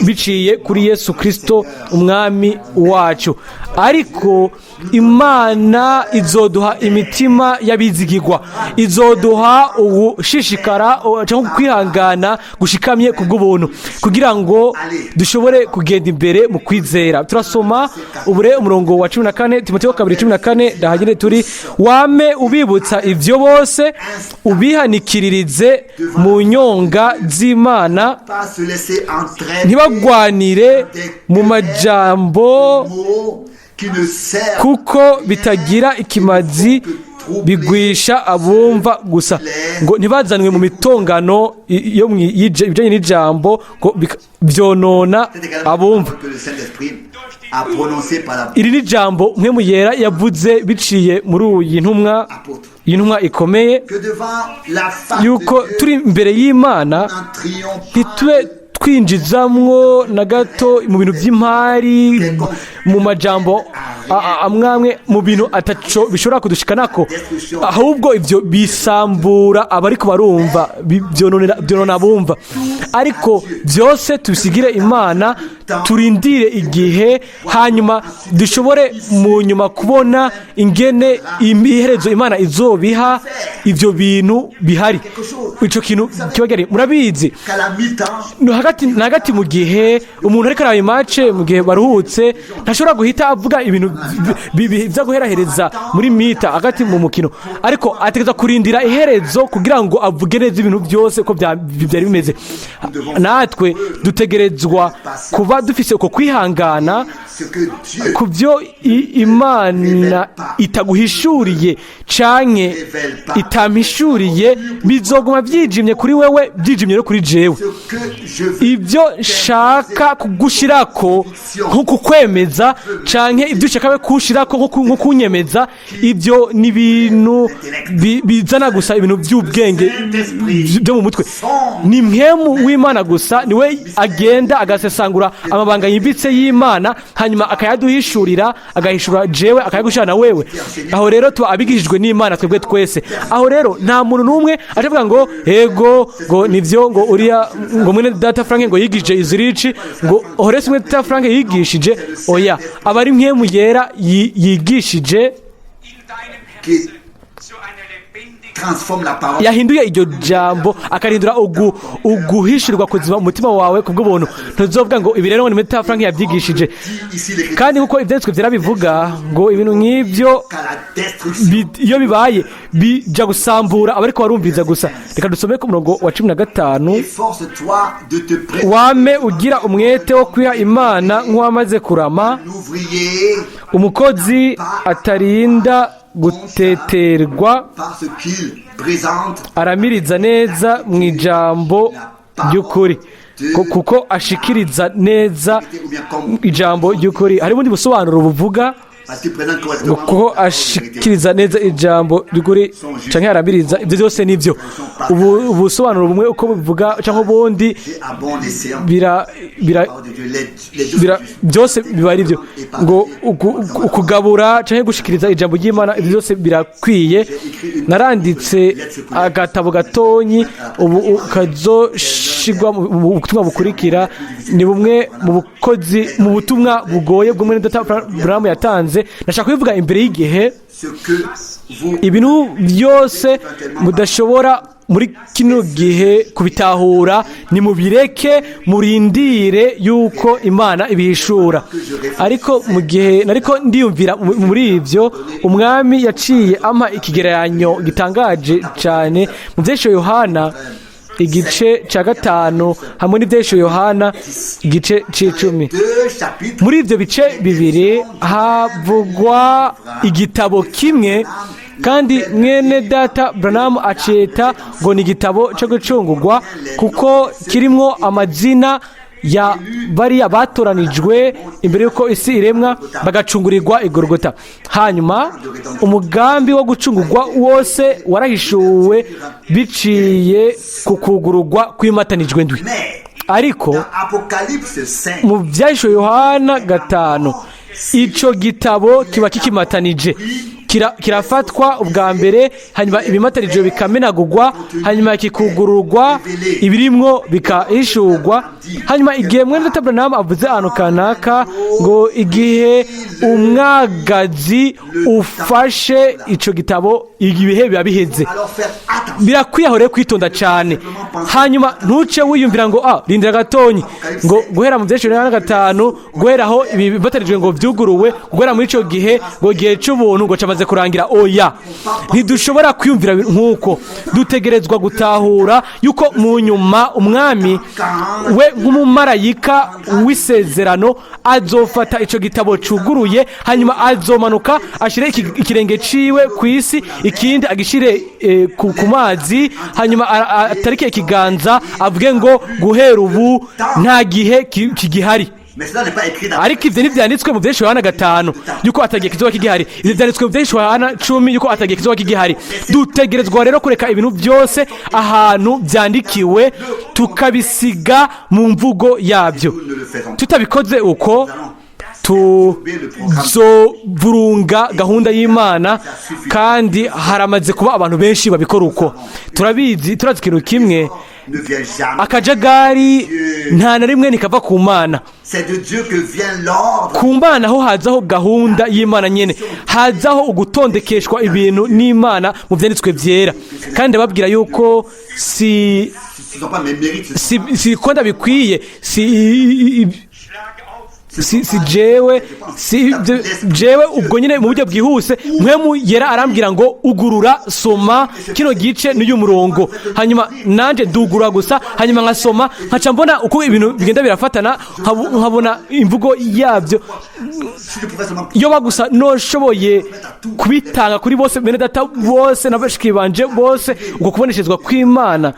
biciye kuri Yesu Kristo umwami wacu. Ariko Imana izoduha imitima y'abizigirwa, izoduha ubushishikara cyangwa kwihangana gushikamye kubw'ubuntu kugira ngo dushobore kugenda imbere mu kwizera. Turasoma umurongo wa 14 Timoteyo 2:14 dahagire turi wame ubibutsa ivyo bose ubihanikiririze mu nyonga z'Imana, ntibagwanire mu majambo kuko bitagira ikimazi bigwisha abumva gusa, ngo ntibazanwe mu mitongano yo ibijanye n'ijambo ngo byonona abumva. Iri ni jambo mwe yera yavuze biciye muri iyi ntumwa ikomeye yuko turi imbere y'Imana ntitube twinjizamwo na gato mu bintu by'imari, mu majambo amwamwe, mu bintu ataco bishobora kudushikanako, ahubwo ivyo bisambura abariko barumva, byonona abumva. Ariko byose tubisigire Imana, turindire igihe, hanyuma dushobore mu nyuma kubona ingene imiherezo Imana izobiha ivyo bintu bihari. Ico kintu kibagere murabizi hagati mu gihe umuntu ariko araye mace, mu gihe baruhutse ntashobora guhita avuga ibintu byo guherahereza muri mita hagati mu mukino, ariko ategeza kurindira iherezo kugira ngo avuge neza ibintu byose ko byari bimeze. Natwe dutegerezwa kuba dufise uko kwihangana ku byo Imana itaguhishuriye canke itampishuriye, bizoguma byijimye kuri wewe, byijimye no kuri jewe. Ibyo nshaka kugushirako nko kukwemeza canke ibyo ushaka kushirako nko kunyemeza, ibyo ni ibintu bizana gusa ibintu by'ubwenge byo mu mutwe. Ni mwemu w'Imana gusa niwe agenda agasesangura amabanga yimbitse y'Imana, hanyuma akayaduhishurira, agahishura jewe, akayagushira na wewe. Aho rero tuba abigishijwe n'Imana twebwe twese. Aho rero nta muntu numwe avuga ngo ego ngo nivyo ngo uriya ngo mwene data Frank ngo yigishije Zurich, ngo Horesi mwene data Frank yigishije. Oya, abari mwemu yera yigishije, yahinduye iryo jambo akarindura uguhishirwa kuzima umutima wawe kubw'ubuntu. Ntuzovuga ngo ibi rero ngo ni Meta Frank yabyigishije, kandi kuko ibyanditswe byarabivuga ngo ibintu nk'ibyo iyo bibaye bija gusambura abariko barumviza gusa. Reka dusome ku murongo wa 15, wame ugira umwete wo kwiha Imana nk'uwamaze kurama, umukozi atarinda guteterwa, aramiriza neza mu ijambo ry'ukuri, kuko ashikiriza neza ijambo ry'ukuri. Hari ubundi busobanuro buvuga kuko ashikiriza neza ijambo ry'ukuri canke aramiriza. Ibyo byose nivyo ubusobanuro bumwe uko bivuga canke ubundi byose biba ari byo, ngo ukugabura canke gushikiriza ijambo ry'Imana. Ibyo byose birakwiye. Naranditse agatabo gatonyi ubu kazoshigwa mu butumwa bukurikira. Ni bumwe mu butumwa bugoye bwo Mwene Data Abraham yatanze. Nashaka kubivuga imbere y'igihe. Ibintu byose mudashobora muri kino gihe kubitahura, ni mubireke, murindire yuko Imana ibihishura. Ariko mu gihe nariko ndiyumvira muri ivyo, umwami yaciye ampa ikigereranyo gitangaje cyane mu vyesho Yohana igice ca 5 hamwe n'ivyesho Yohana igice c'10. Muri ivyo bice bibiri havugwa igitabo kimwe, kandi Mwene Data Branham aceta ngo ni igitabo cyo gucungurwa kuko kirimwo amazina ya bariya batoranijwe imbere y'uko isi iremwa bagacungurirwa igorogota. Hanyuma umugambi wo gucungurwa wose warahishuwe biciye ku kugururwa kw'imatanijwe ndwi. Ariko mu byahishuwe Yohana 5 ico gitabo kiba kikimatanije, kirafatwa ubwa mbere, hanyuma ibimatanije bikamenagurwa, hanyuma kikugururwa, ibirimwo bikahishurwa. Hanyuma igihe Mwene Abraham avuze ahantu kanaka ngo igihe umwagazi ufashe ico gitabo ibihe biba biheze, birakwiye aho rero kwitonda cyane. Hanyuma ntuce wiyumvira ngo rindira gatonyi ngo guhera mu byinshi na 5 guhera aho ibi bibatanijwe ngo byuguruwe, guhera muri ico gihe ngo gihe cy'ubuntu ngo camaze kurangira. Oya, ntidushobora kwiyumvira nk'uko. Dutegerezwa gutahura yuko mu nyuma umwami we nk'umumarayika w'isezerano azofata ico gitabo cuguruye, hanyuma azomanuka ashire ikirenge ciwe ku isi, ikindi agishire ku mazi, hanyuma atarike ikiganza avuge ngo guhera ubu nta gihe kigihari. Ariko ivyo ntivyanditswe mu vyinshi Yohana 5 yuko atagiye kizoba kigihari. Ivyo vyanditswe mu vyinshi Yohana 10 yuko atagiye kizoba kigihari. Dutegerezwa rero kureka ibintu byose ahantu byandikiwe tukabisiga mu mvugo yabyo. Tutabikoze uko tuzovurunga gahunda y'Imana, kandi haramaze kuba abantu benshi babikora uko. Turazi ikintu kimwe, akajagari nta na rimwe nikava ku Mana. Ku Mana ho hazaho gahunda y'Imana nyene, hazaho ugutondekeshwa ibintu n'Imana mu vyanditswe vyera. Kandi babwira yuko si konda bikwiye, jewe ubwo nyine mu buryo bwihuse Mwemu yera arambwira ngo ugurura soma kino gice n'uyu murongo, hanyuma nanje ndugura gusa, hanyuma nkasoma nkaca mbona uko ibintu bigenda birafatana, nkabona imvugo yabyo. Iyo bagusa noshoboye kubitanga kuri bose, bene data bose n'abashiki banje bose, uko kuboneshezwa kw'Imana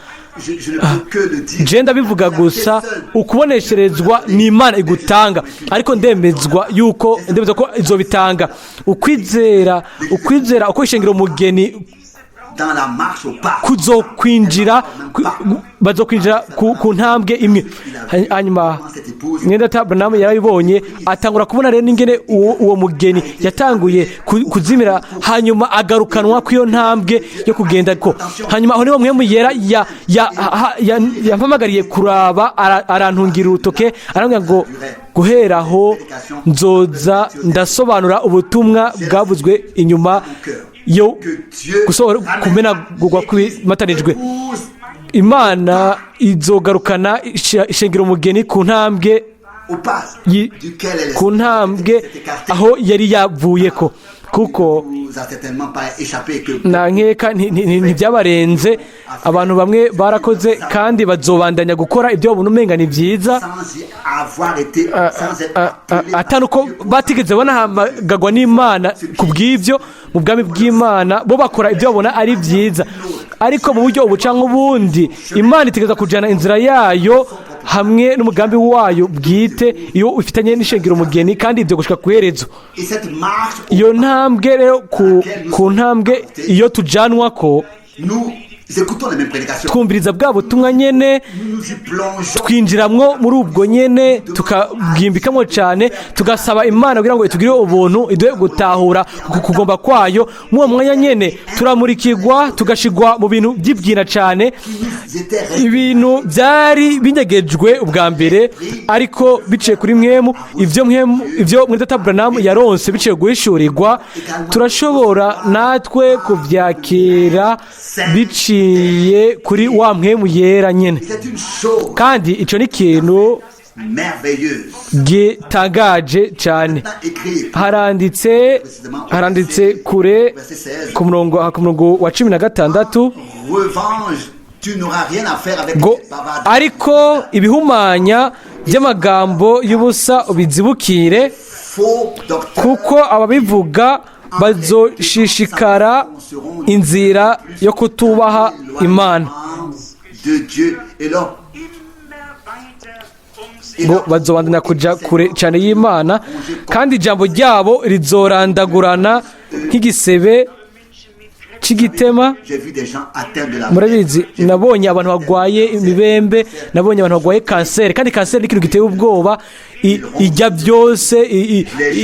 je ndabivuga gusa, ukubonesherezwa n'Imana igutanga. Ariko ndemezwa ko izobitanga. Ukwizera uko ishengero umugeni kuzokwinjira, bazokwinjira ku ntambwe imwe. Hanyuma Mwene Abraham yarabibonye, atangura kubona rero ingene uwo mugeni yatanguye kuzimira, hanyuma agarukanwa kw'iyo ntambwe yo kugenda ko. Hanyuma aho niho Mwemu yera yampamagariye kuraba, arantungira urutoke, arambwira ngo guheraho nzoza ndasobanura ubutumwa bwavuzwe inyuma yo gusohora kumenagurwa kw'imatanijwe. Imana izogarukana ishengero umugeni ku ntambwe aho yari yavuyeko, kuko nankeka ntibyabarenze. Abantu bamwe barakoze kandi bazobandanya gukora ibyo babona umenga ni byiza, atanuko batigeze banahamagagwa n'Imana ku bw'ibyo. Mu bwami bw'Imana bo bakora ibyo babona ari byiza, ariko mu buryo ubuca nk'ubundi Imana itegeza kujana inzira yayo hamwe n'umugambi wayo bwite iyo ufitanye n'ishengero umugeni, kandi ibyo gushika kuherezo. Iyo ntambwe rero ku ntambwe iyo tujanwa ko twumviriza bwa butumwa nyene, twinjiramwo muri ubwo nyene, tukabwimbikamwo cyane, tugasaba Imana kugira ngo itugire ubuntu, iduhe gutahura kugomba kwayo. Mu mwanya nyene turamurikirwa, tugashigwa mu bintu by'ibyina cyane, ibintu byari binyegejwe ubwa mbere, ariko biciye kuri Mwemu. Ivyo Mwene Abraham yaronse biciye guhishurirwa, turashobora natwe kuvyakira biciye kuri wa Mwemu yera nyene. Kandi ico ni ikintu gitangaje cyane. Haranditse kure ku murongo wa 16 ngo ariko ibihumanya by'amagambo y'ubusa ubizibukire, kuko ababivuga bazoshishikara inzira yo kutubaha Imana. ngo bazobandanya kuja kure cyane y'Imana kandi ijambo ryabo rizorandagurana nk'igisebe c'igitema. Murabizi, nabonye abantu bagwaye imibembe, nabonye abantu bagwaye kanseri, kandi kanseri ni ikintu giteye ubwoba, ijya byose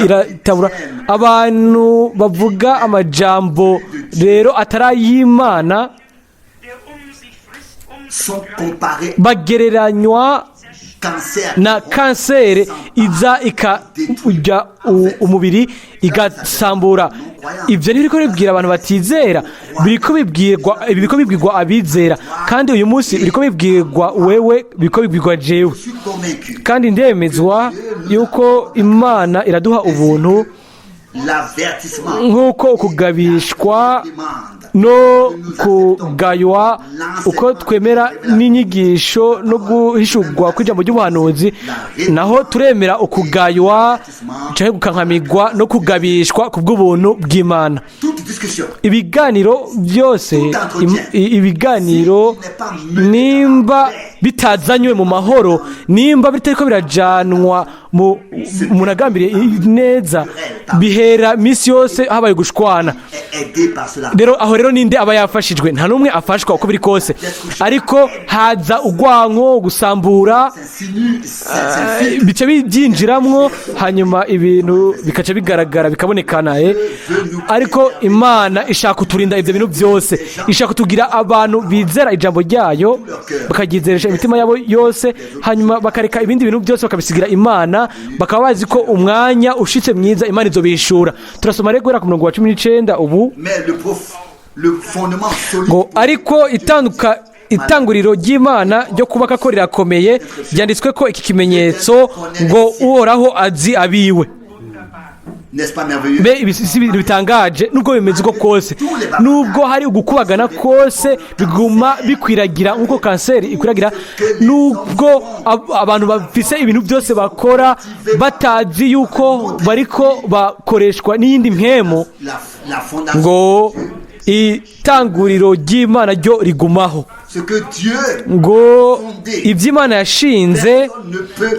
iratabura. Abantu bavuga amajambo rero ataray'Imana bagereranywa na kanseri iza ikajya umubiri igasambura. Ibyo ni biriko bibwira abantu batizera, biriko bibwirwa abizera, kandi uyu munsi biriko bibwirwa wewe, biriko bibwirwa jewe. Kandi ndemezwa yuko Imana iraduha ubuntu nk'uko ukugabishwa no kugaywa, uko twemera n'inyigisho no guhishurwa kw'ijambo ry'ubuhanuzi, naho turemera ukugaywa cyangwa gukankamigwa no kugabishwa ku bw'ubuntu bw'Imana. Ibiganiro byose, ibiganiro nimba bitazanywe mu mahoro, nimba bitariko birajanwa mu nagambire neza, bihera misi yose habaye gushwana. Rero aho rero ninde aba yafashijwe? Nta numwe afashwa uko biri kose, ariko haza ugwanko, gusambura, bice byinjiramwo, hanyuma ibintu bikaca bigaragara bikabonekana. Ariko Imana ishaka kuturinda ibyo bintu byose, ishaka kutugira abantu bizera ijambo ryayo, bakagizeresha imitima yabo yose, hanyuma bakareka ibindi bintu byose bakabisigira Imana, bakaba bazi ko umwanya ushitse mwiza Imana izobishura. Turasoma rero guhera ku murongo wa 19 ubu ngo ariko itanguriro ry'Imana ryo kubaka ko rirakomeye, byanditswe ko iki kimenyetso ngo uhoraho azi abiwe. Be ibisi bitangaje, nubwo bimeze uko kose, nubwo hari ugukubagana kose biguma bikwiragira nkuko kanseri ikwiragira, nubwo abantu bafise ibintu byose bakora batazi yuko bariko bakoreshwa n'iyindi mpemu, ngo itanguriro ry'Imana ryo rigumaho, ngo iby'Imana yashinze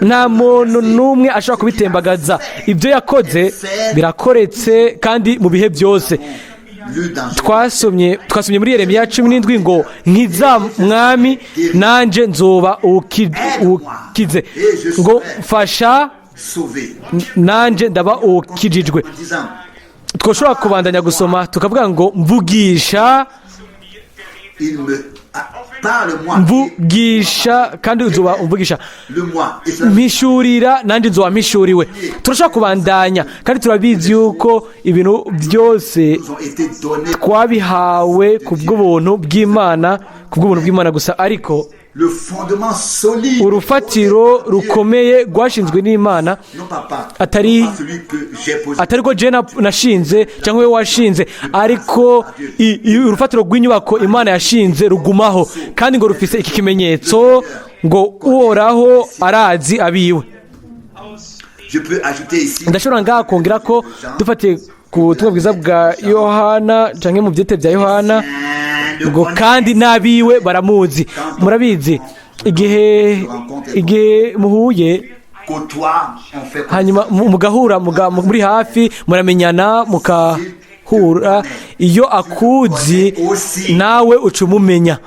nta muntu n'umwe ashobora kubitembagaza. Ibyo yakoze birakoretse kandi mu bihe byose. Twasomye muri Yeremiya 17 ngo nkiza mwami nanje nzoba ukize, ngo mfasha nanje ndaba ukijijwe. Twoshobora kubandanya gusoma tukavuga ngo mvugisha kandi uzoba umvugisha, mpishurira nanjye nzoba mpishuriwe. Turashobora kubandanya, kandi turabizi yuko ibintu byose twabihawe ku bw'ubuntu bw'Imana gusa. Ariko urufatiro rukomeye rwashinzwe n'Imana atari ko jena nashinze cyangwa we washinze, ariko urufatiro rw'inyubako Imana yashinze rugumaho, kandi ngo rufise iki kimenyetso ngo uhoraho arazi abiwe. Ndashobora ngaha kongera ko dufatiye ku butumwa bwiza bwa Yohana cyangwa mu byete bya Yohana, ngo kandi n'abiwe baramuzi. Murabizi, igihe muhuye hanyuma mugahura muri hafi, muramenyana mukahura, iyo akuzi nawe ucumumenya.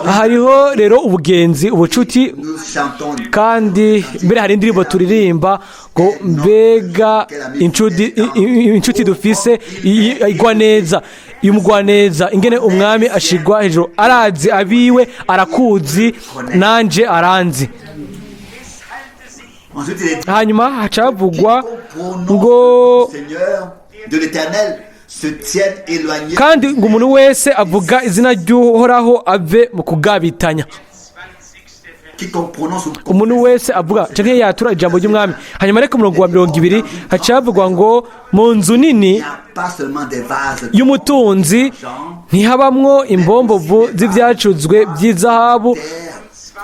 Hariho rero ubugenzi, ubucuti, kandi mbere hari indirimbo turirimba ngo mbega inshuti dufise igwa neza, yumugwa neza, ingene umwami ashigwa hejuru, arazi abiwe, arakuzi nanje aranzi. Hanyuma hacavugwa ngo kandi ngo umuntu wese avuga izina ry'uhoraho ave mu kugabitanya. Umuntu wese avuga cyangwa yatura ijambo ry'umwami. Hanyuma reka umurongo wa 20 hacavugwa ngo mu nzu nini y'umutunzi ntihabamwo imbombovu z'ibyacuzwe by'izahabu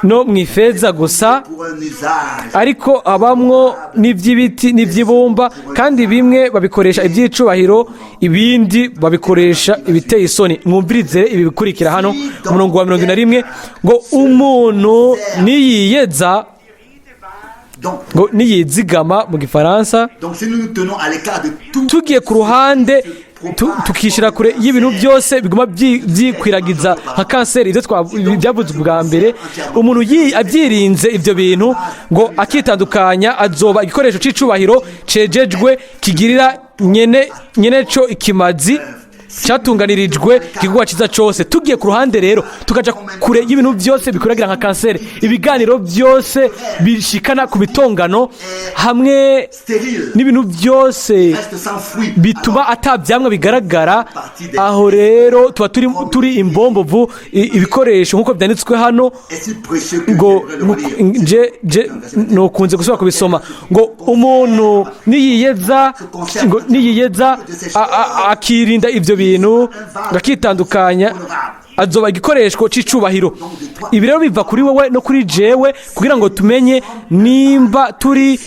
no mu ifeza gusa, ariko abamwo n'iby'ibiti n'iby'ibumba, kandi bimwe babikoresha iby'icubahiro, ibindi babikoresha ibiteye isoni. Mwumvirize ibi bikurikira hano umurongo wa 21 ngo umuntu niyiyeza ngo niyizigama mu gifaransa. Donc si nous nous tenons à l'écart de tout tugiye ku ruhande tukishyira kure y'ibintu byose biguma byikwiragiza nka kanseri ibyo byavuzwe bwa mbere, umuntu abyirinze ibyo bintu ngo akitandukanya azoba igikoresho cy'icubahiro cejejwe kigirira nyene cyo ikimazi cyatunganirijwe igikorwa cyiza cyose. Tugiye ku ruhande rero tukaja kure y'ibintu byose bikwiragira nka kanseri, ibiganiro byose bishikana ku bitongano hamwe n'ibintu byose bituma atabyamwa bigaragara. Aho rero tuba turi imbombovu, ibikoresho nk'uko byanditswe hano ngo nukunze gusubira kubisoma ngo umuntu niyiyeza akirinda ibyo bintu akitandukanya azoba igikoresho cy'icubahiro. Ibi rero biva kuri wowe no kuri jewe kugira ngo tumenye nimba turi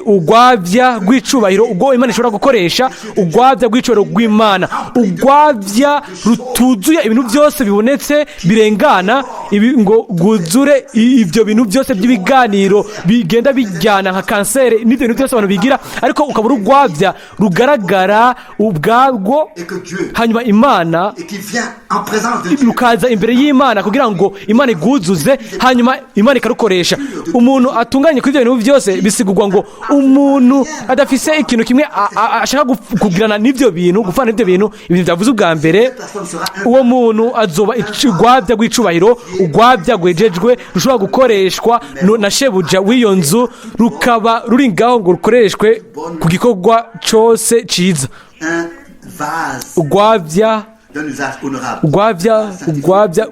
urwavya rw'icubahiro ubwo Imana ishobora gukoresha, urwavya rw'icubahiro rw'Imana, urwavya rutuzuye ibintu byose bibonetse birengana ngo rwuzure ibyo bintu byose by'ibiganiro bigenda bijyana nka kanseri n'ibyo bintu byose abantu bigira, ariko ukaba urwavya rugaragara ubwabwo, hanyuma Imana rukaza imbere y'Imana kugira ngo Imana iguzuze, hanyuma Imana ikarukoresha. Umuntu atunganye kuri ibyo bintu byose bisigurwa ngo umuntu adafise ikintu kimwe ashaka kugirana n'ibyo bintu, gufana n'ibyo bintu, ibintu byavuze ubwa mbere, uwo muntu azoba urwavya rw'icubahiro, urwavya rwejejwe rushobora gukoreshwa na shebuja w'iyo nzu, rukaba ruri ngaho ngo rukoreshwe ku gikorwa cyose cyiza. urwavya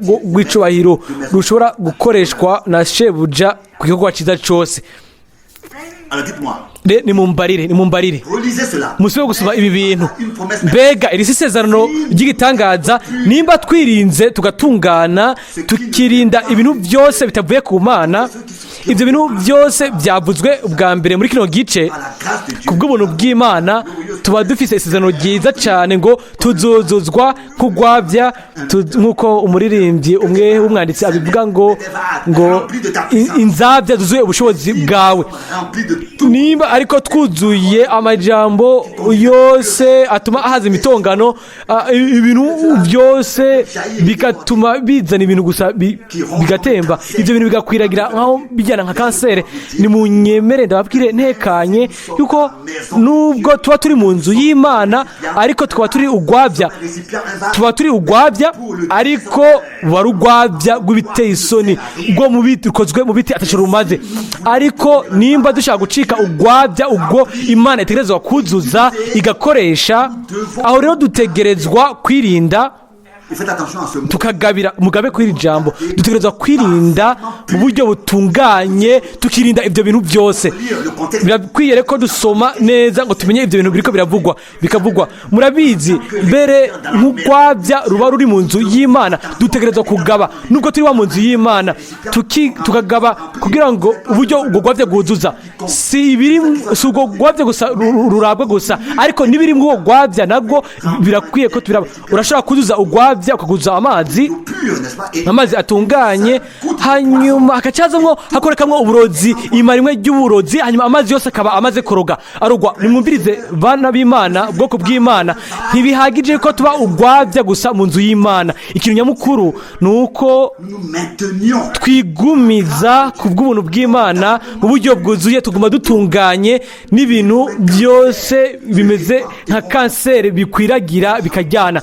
rw'icubahiro rushobora gukoreshwa na shebuja ku gikorwa cyiza cyose. Nimumbarire musubire gusoma ibi bintu. Mbega iri si isezerano ry'igitangaza, nimba twirinze tugatungana tukirinda ibintu byose bitavuye ku Mana. Ibyo bintu byose byavuzwe ubwa mbere muri kino gice ku bw'ubuntu bw'Imana. Tuba dufise isezerano ryiza cyane ngo tuzuzuzwa nk'urwavya, nk'uko umuririmbyi umwe w'umwanditsi abivuga ngo inzabya zuzuye ubushobozi bwawe. Nimba ariko twuzuye amajambo yose atuma ahaza imitongano, ibintu byose bigatuma bizana ibintu gusa bigatemba, ibyo bintu bigakwiragira nkaho bijyana nka kanseri. Ni mu nyemere ndababwire ntekanye yuko nubwo tuba turi mu nzu y'Imana ariko tukaba turi urwavya, ariko wari urwavya rw'ibiteye isoni rwo mu biti, rukozwe mu biti atacyo rumaze. Ariko nimba dushaka gucika urwavya ubwo Imana itegerezwa kuzuza igakoresha, aho rero dutegerezwa kwirinda tukagabira mugabe kw'iri jambo. Dutegerezwa kwirinda mu buryo butunganye, tukirinda ibyo bintu byose. Birakwiye reko dusoma neza ngo tumenye ibyo bintu biriko bikavugwa. Murabizi mbere nk'urwavya ruba ruri mu nzu y'Imana, dutegerezwa kugaba nubwo turi mu nzu y'Imana, tukagaba kugira ngo uburyo ubwo rwavya bwuzuza si ubwo rwavya gusa rurabwa gusa, ariko n'ibiri mu ubwo rwavya nabwo birakwiye ko tubiraba. Urashobora kuzuza urwavya ukaguza amazi atunganye, hanyuma hakacyazamwo hakorekamwo uburozi, imara rimwe ry'uburozi, hanyuma amazi yose akaba amaze koroga arugwa. Nimwumvirize bana b'Imana, ubwoko bw'Imana, ntibihagije ko tuba urwavya gusa mu nzu y'Imana. Ikintu nyamukuru ni uko twigumiza ku bw'ubuntu bw'Imana mu buryo bwuzuye, tuguma dutunganye n'ibintu byose bimeze nka kanseri bikwiragira bikajyana.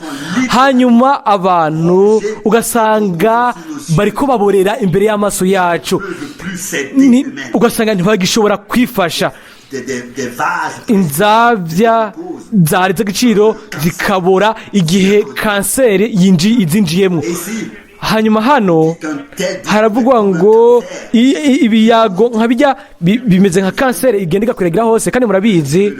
Hanyuma abantu ugasanga bariko baborera imbere y'amaso yacu, ugasanga ntibagishobora kwifasha. Inzabya zari z'agaciro zikabora igihe kanseri izinjiyemo. Hanyuma hano haravugwa ngo ibiyago nka bijya bimeze nka kanseri igenda igakwiragira hose, kandi murabizi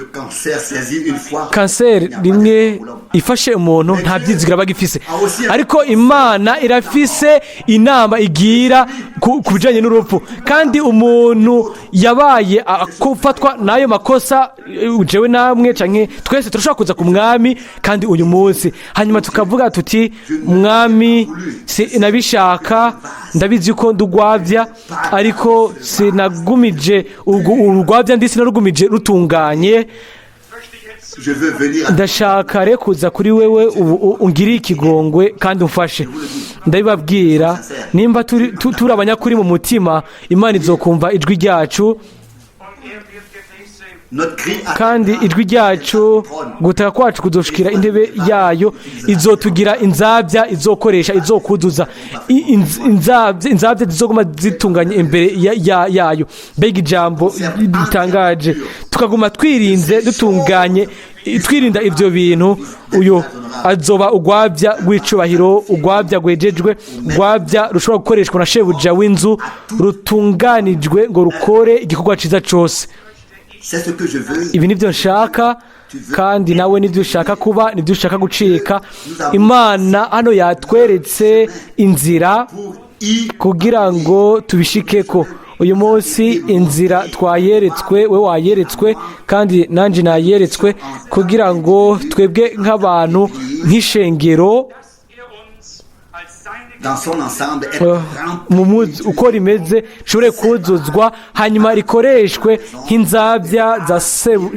kanseri rimwe ifashe umuntu nta byizigira bagifise, ariko Imana irafise inama igira ku bijanye n'urupfu. Kandi umuntu yabaye akufatwa n'ayo makosa, jewe namwe canke twese turashobora kuza ku mwami kandi uyu munsi, hanyuma tukavuga tuti mwami nabishaka ndabizi ko ndugwavya ariko sinagumije urwavya ndi sinarugumije rutunganye. Ndashaka rero kuza kuri wewe ungiriye ikigongwe kandi umfashe. Ndabibabwira nimba turi abanyakuri mu mutima, Imana izokumva ijwi ryacu, kandi ijwi ryacu gutaka kwacu kuzoshikira intebe yayo, izotugira inzabya, izokoresha, izokuzuza inzabya zizoguma zitunganye imbere yayo. Mbega ijambo ritangaje! Tukaguma twirinze dutunganye, twirinda ibyo bintu, uyo azoba urwavya rw'icubahiro, urwavya rwejejwe, urwavya rushobora gukoreshwa na shebuja w'inzu, rutunganijwe ngo rukore igikorwa ciza cose. Ibi nibyo nshaka, kandi nawe nibyo ushaka kuba, nibyo ushaka gucika. Imana hano yatweretse inzira kugira ngo tubishikeko. Uyu munsi inzira twayeretswe, we wayeretswe kandi nanjye nayeretswe, kugira ngo twebwe nk'abantu, nk'ishengero uko rimeze rishobore kuzuzwa, hanyuma rikoreshwe nk'inzabya za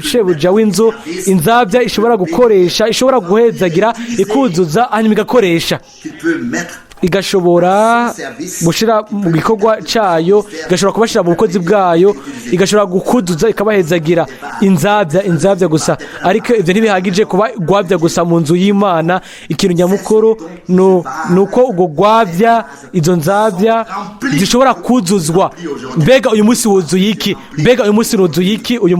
shebuja w'inzu. Inzabya ishobora gukoresha, ishobora guhezagira, ikuzuza, hanyuma igakoresha, igashobora gushira mu gikorwa cyayo, igashobora kubashira mu bukozi bwayo, igashobora gukuduza, ikabahezagira. Inzabya gusa. Ariko ibyo ntibihagije kuba gwabya gusa mu nzu y'Imana. Ikintu nyamukuru nuko ubwo gwabya, izo nzabya zishobora kuzuzwa. Mbega uyu munsi wuzuye iki? Mbega uyu munsi wuzuye iki? Uyu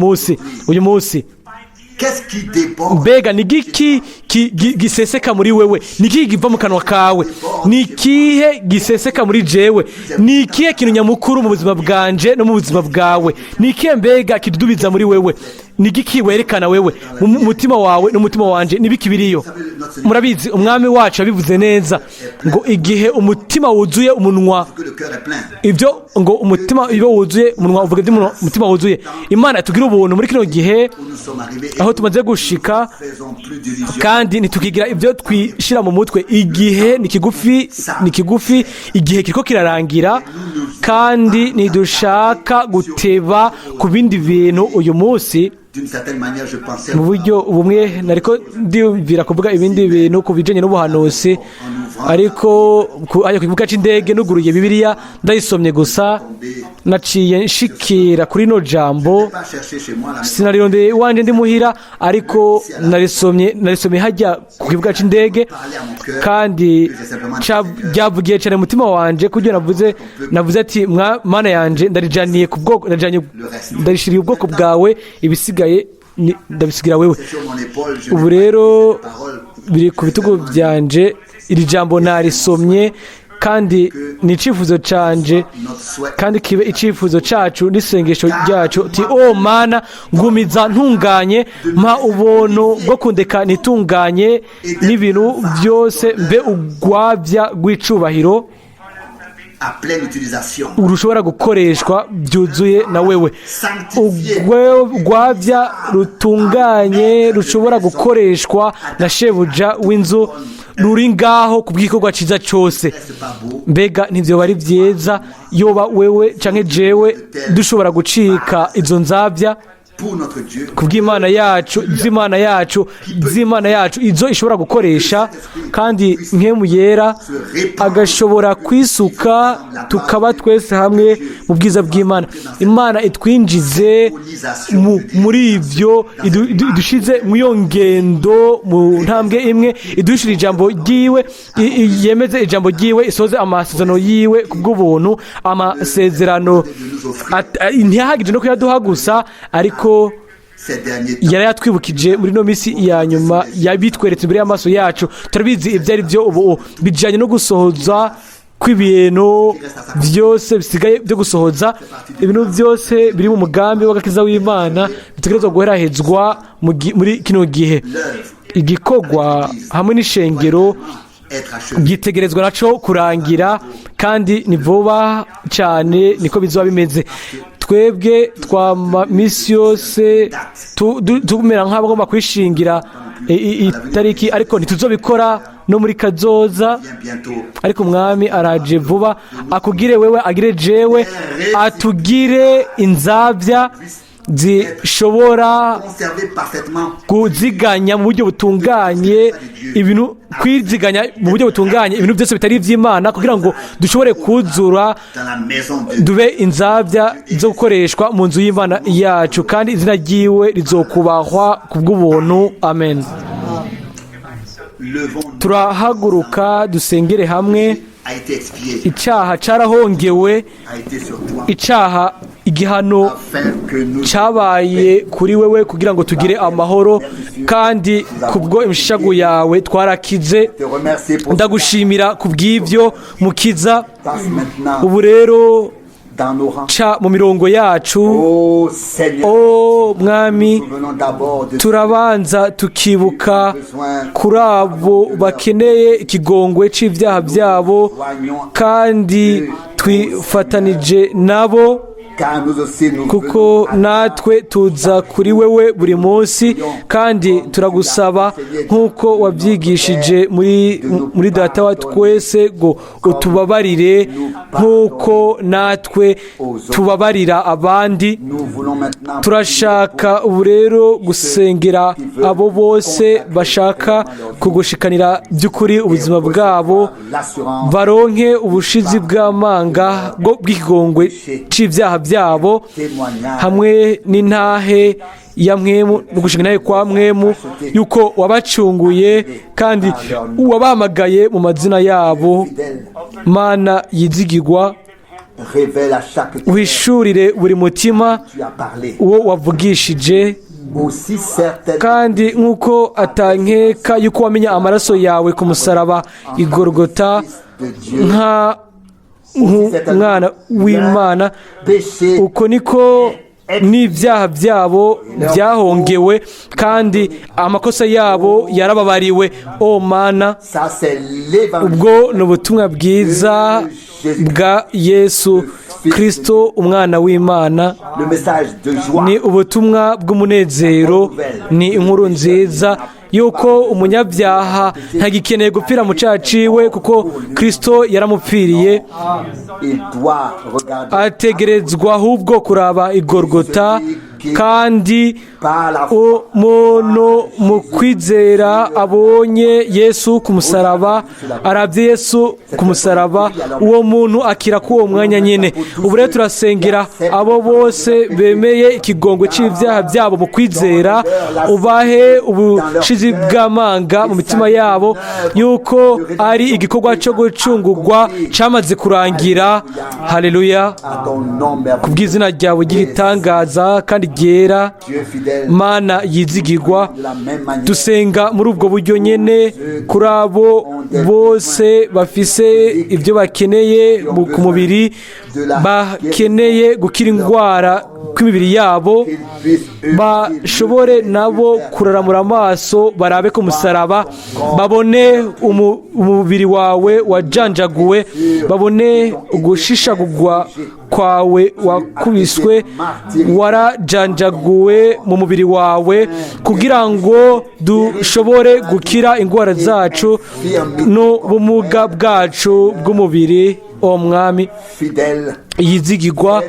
munsi mbega ni giki giseseka muri wewe? Ni giki giva mu kanwa kawe? Ni kihe giseseka muri jewe? Ni kihe kintu nyamukuru mu buzima bwanje no mu buzima bwawe? Ni kihe mbega kidudubiza muri wewe? Ni giki werekana wewe mu mutima wawe n'umutima wanje? Ni biki biriyo? Murabizi umwami wacu yabivuze neza ngo igihe umutima wuzuye umunwa, ibyo ngo umutima iyo wuzuye umunwa uvuga ibyo umutima wuzuye. Imana tugira ubuntu muri kino gihe aho tumaze gushika, kandi ntitukigira ibyo twishira mu mutwe. Igihe ni kigufi, igihe kiriko kirarangira, kandi nidushaka guteba ku bindi bintu uyu munsi. Mu buryo bumwe nariko ndibwira kuvuga ibindi bintu ku bijanye n'ubuhanuzi, ariko ayo kivuga c'indege nuguruye Bibiliya ndayisomye gusa, naciye nshikira kuri no jambo. Sinarondeye iwanje ndi muhira, ariko narisomye hajya ku kivuga c'indege, kandi ryavugiye cyane mu mutima wanje, kugira navuze ati Mana yanje ndarijaniye ku bwoko, ndarishiriye ubwoko bwawe, ibisigaye ndabisigira wewe. Ubu rero biri ku bitugu byanje, iri jambo narisomye, kandi ni icifuzo canje, kandi kibe icifuzo cacu n'isengesho ryacu. Ti Mana, ngumiza ntunganye, mpa ubuntu bwo kundeka nitunganye n'ibintu byose, mbe urwavya rw'icubahiro urushobora gukoreshwa byuzuye na wewe. Urwavya rutunganye rushobora gukoreshwa na shebuja w'inzu, ruri ngaho ku bw'igikorwa cyiza cyose. Mbega ntibyoba ari byiza yoba wewe canke jewe dushobora gucika izo nzabya ku bw'Imana yacu, z'Imana yacu izo ishobora gukoresha, kandi mpemu yera agashobora kwisuka, tukaba twese hamwe mu bwiza bw'Imana. Imana itwinjize muri ibyo, idushize mu iyo ngendo, mu ntambwe imwe, idushira ijambo ryiwe, yemeze ijambo ryiwe, isoze amasezerano yiwe ku bw'ubuntu. Amasezerano ntihagije no kuyaduha gusa, ariko yari yatwibukije muri no misi ya nyuma, yabitweretse imbere y'amaso yacu. Turabizi ibyo ari byo ubu bijanye no gusohoza kw'ibintu byose bisigaye byo gusohoza. Ibintu byose biri mu mugambi w'agakiza w'Imana bitegerezwa guherahezwa muri kino gihe. Igikorwa hamwe n'ishengero byitegerezwa naco kurangira, kandi ni vuba cyane, niko bizoba bimeze. Twebwe twama misi yose tumera nk'abagomba kwishingira itariki, ariko ntituzobikora no muri kazoza, ariko umwami araje vuba, akugire wewe, agire jewe, atugire inzabya zishobora kuziganya mu buryo butunganye ibintu, kwiziganya mu buryo butunganye ibintu byose bitari iby'Imana, kugira ngo dushobore kuzura, dube inzabya zo gukoreshwa mu nzu y'Imana yacu, kandi izina ryiwe rizokubahwa ku bw'ubuntu. Amen. Turahaguruka dusengere hamwe. Icyaha carahongewe, icyaha igihano cyabaye kuri wewe kugira ngo tugire amahoro, kandi kubwo imishago yawe twarakize. Ndagushimira kubw'ibyo mukiza. Ubu rero ca mu mirongo yacu, mwami, turabanza tukibuka kuri abo bakeneye ikigongwe c'ivyaha byabo, kandi twifatanije nabo, kuko natwe tuza kuri wewe buri munsi, kandi turagusaba nk'uko wabyigishije muri data wa twese, ngo utubabarire nk'uko natwe tubabarira abandi. Turashaka ubu rero gusengera abo bose bashaka kugushikanira by'ukuri ubuzima bwabo, baronke ubushizi bw'amanga bw'ikigongwe c'ivyaha byabo, hamwe n'intahe ya mwemu, no gushinga intahe kwa mwemu yuko wabacunguye kandi wabahamagaye mu mazina yabo. Mana yizigirwa, uhishurire buri mutima uwo wavugishije, kandi nk'uko atankeka yuko wamenya amaraso yawe ku musaraba i Golgota nk'umwana w'Imana, uko niko n'ibyaha byabo byahongewe, kandi amakosa yabo yarababariwe. O Mana, ubwo ni ubutumwa bwiza bwa Yesu Kristo, umwana w'Imana. Ni ubutumwa bw'umunezero, ni inkuru nziza yuko umunyabyaha ntagikeneye gupfira mu cyaha ciwe, kuko Kristo yaramupfiriye. Ategerezwa ahubwo kuraba i Golgota, kandi umuntu mu kwizera abonye Yesu ku musaraba, arabye Yesu ku musaraba, uwo muntu akira k'uwo mwanya nyine. Ubu rero turasengera abo bose bemeye ikigongwe c'ivyaha byabo mu kwizera, ubahe ubushizi bw'amanga mu mitima yabo yuko ari igikorwa cyo gucungurwa cyamaze kurangira. Haleluya, kubw'izina ryawe ry'igitangaza kandi ryera, Mana yizigirwa. Dusenga muri ubwo buryo nyene kuri abo bose bafise ibyo bakeneye ku mubiri, bakeneye gukira indwara kw'imibiri yabo, bashobore nabo kuraramura amaso, barabe ku musaraba, babone umubiri wawe wajanjaguwe, babone ugushishagurwa kwawe wakubiswe, warajanjaguwe mu mubiri wawe, kugira ngo dushobore gukira indwara zacu n'ubumuga bwacu bw'umubiri. O Mwami yizigirwa,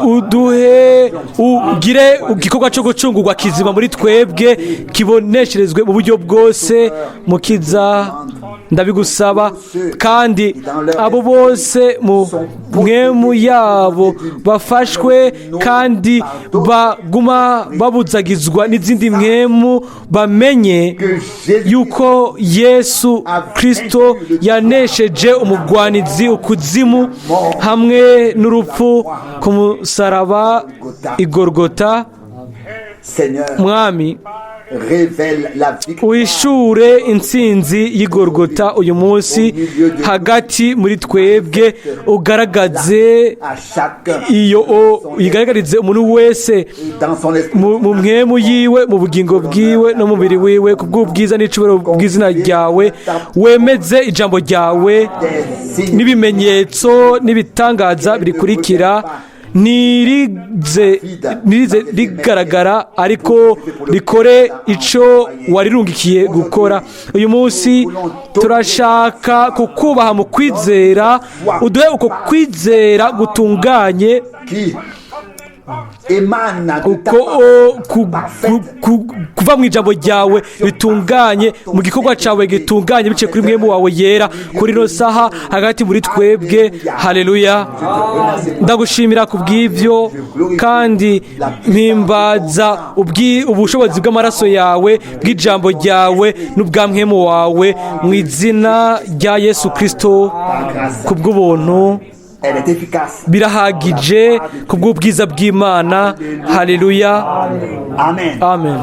uduhe ugire igikorwa cyo gucungurwa kizima muri twebwe, kibonesherezwe mu buryo bwose. Mukiza, ndabigusaba, kandi abo bose mu mwemu yabo bafashwe kandi baguma babuzagizwa n'izindi mwemu, bamenye yuko Yesu Kristo yanesheje umugwanizi ukuzimu hamwe n'urupfu ku musaraba i Golgota. Mwami, uhishure intsinzi y'Igorogota uyu munsi hagati muri twebwe, ugaragaze iyo yigaragarize umuntu wese mu mwemu yiwe, mu bugingo bwiwe no mu mubiri wiwe, kubw'ubwiza n'icubero bw'izina ryawe. Wemeze ijambo ryawe n'ibimenyetso n'ibitangaza birikurikira ntirize rigaragara ariko rikore ico warirungikiye gukora. Uyu munsi turashaka kukubaha mu kwizera, uduhe uko kwizera gutunganye kuva mu ijambo ryawe ritunganye, mu gikorwa cyawe gitunganye biciye kuri mwemu wawe yera kuri ino saha hagati muri twebwe. Haleluya, ndagushimira ku bw'ibyo kandi mpimbaza ubushobozi bw'amaraso yawe, bw'ijambo ryawe n'ubwa mwemu wawe, mu izina rya Yesu Kristo, ku bw'ubuntu birahagije, ku bw'ubwiza bw'Imana. Haleluya, amen.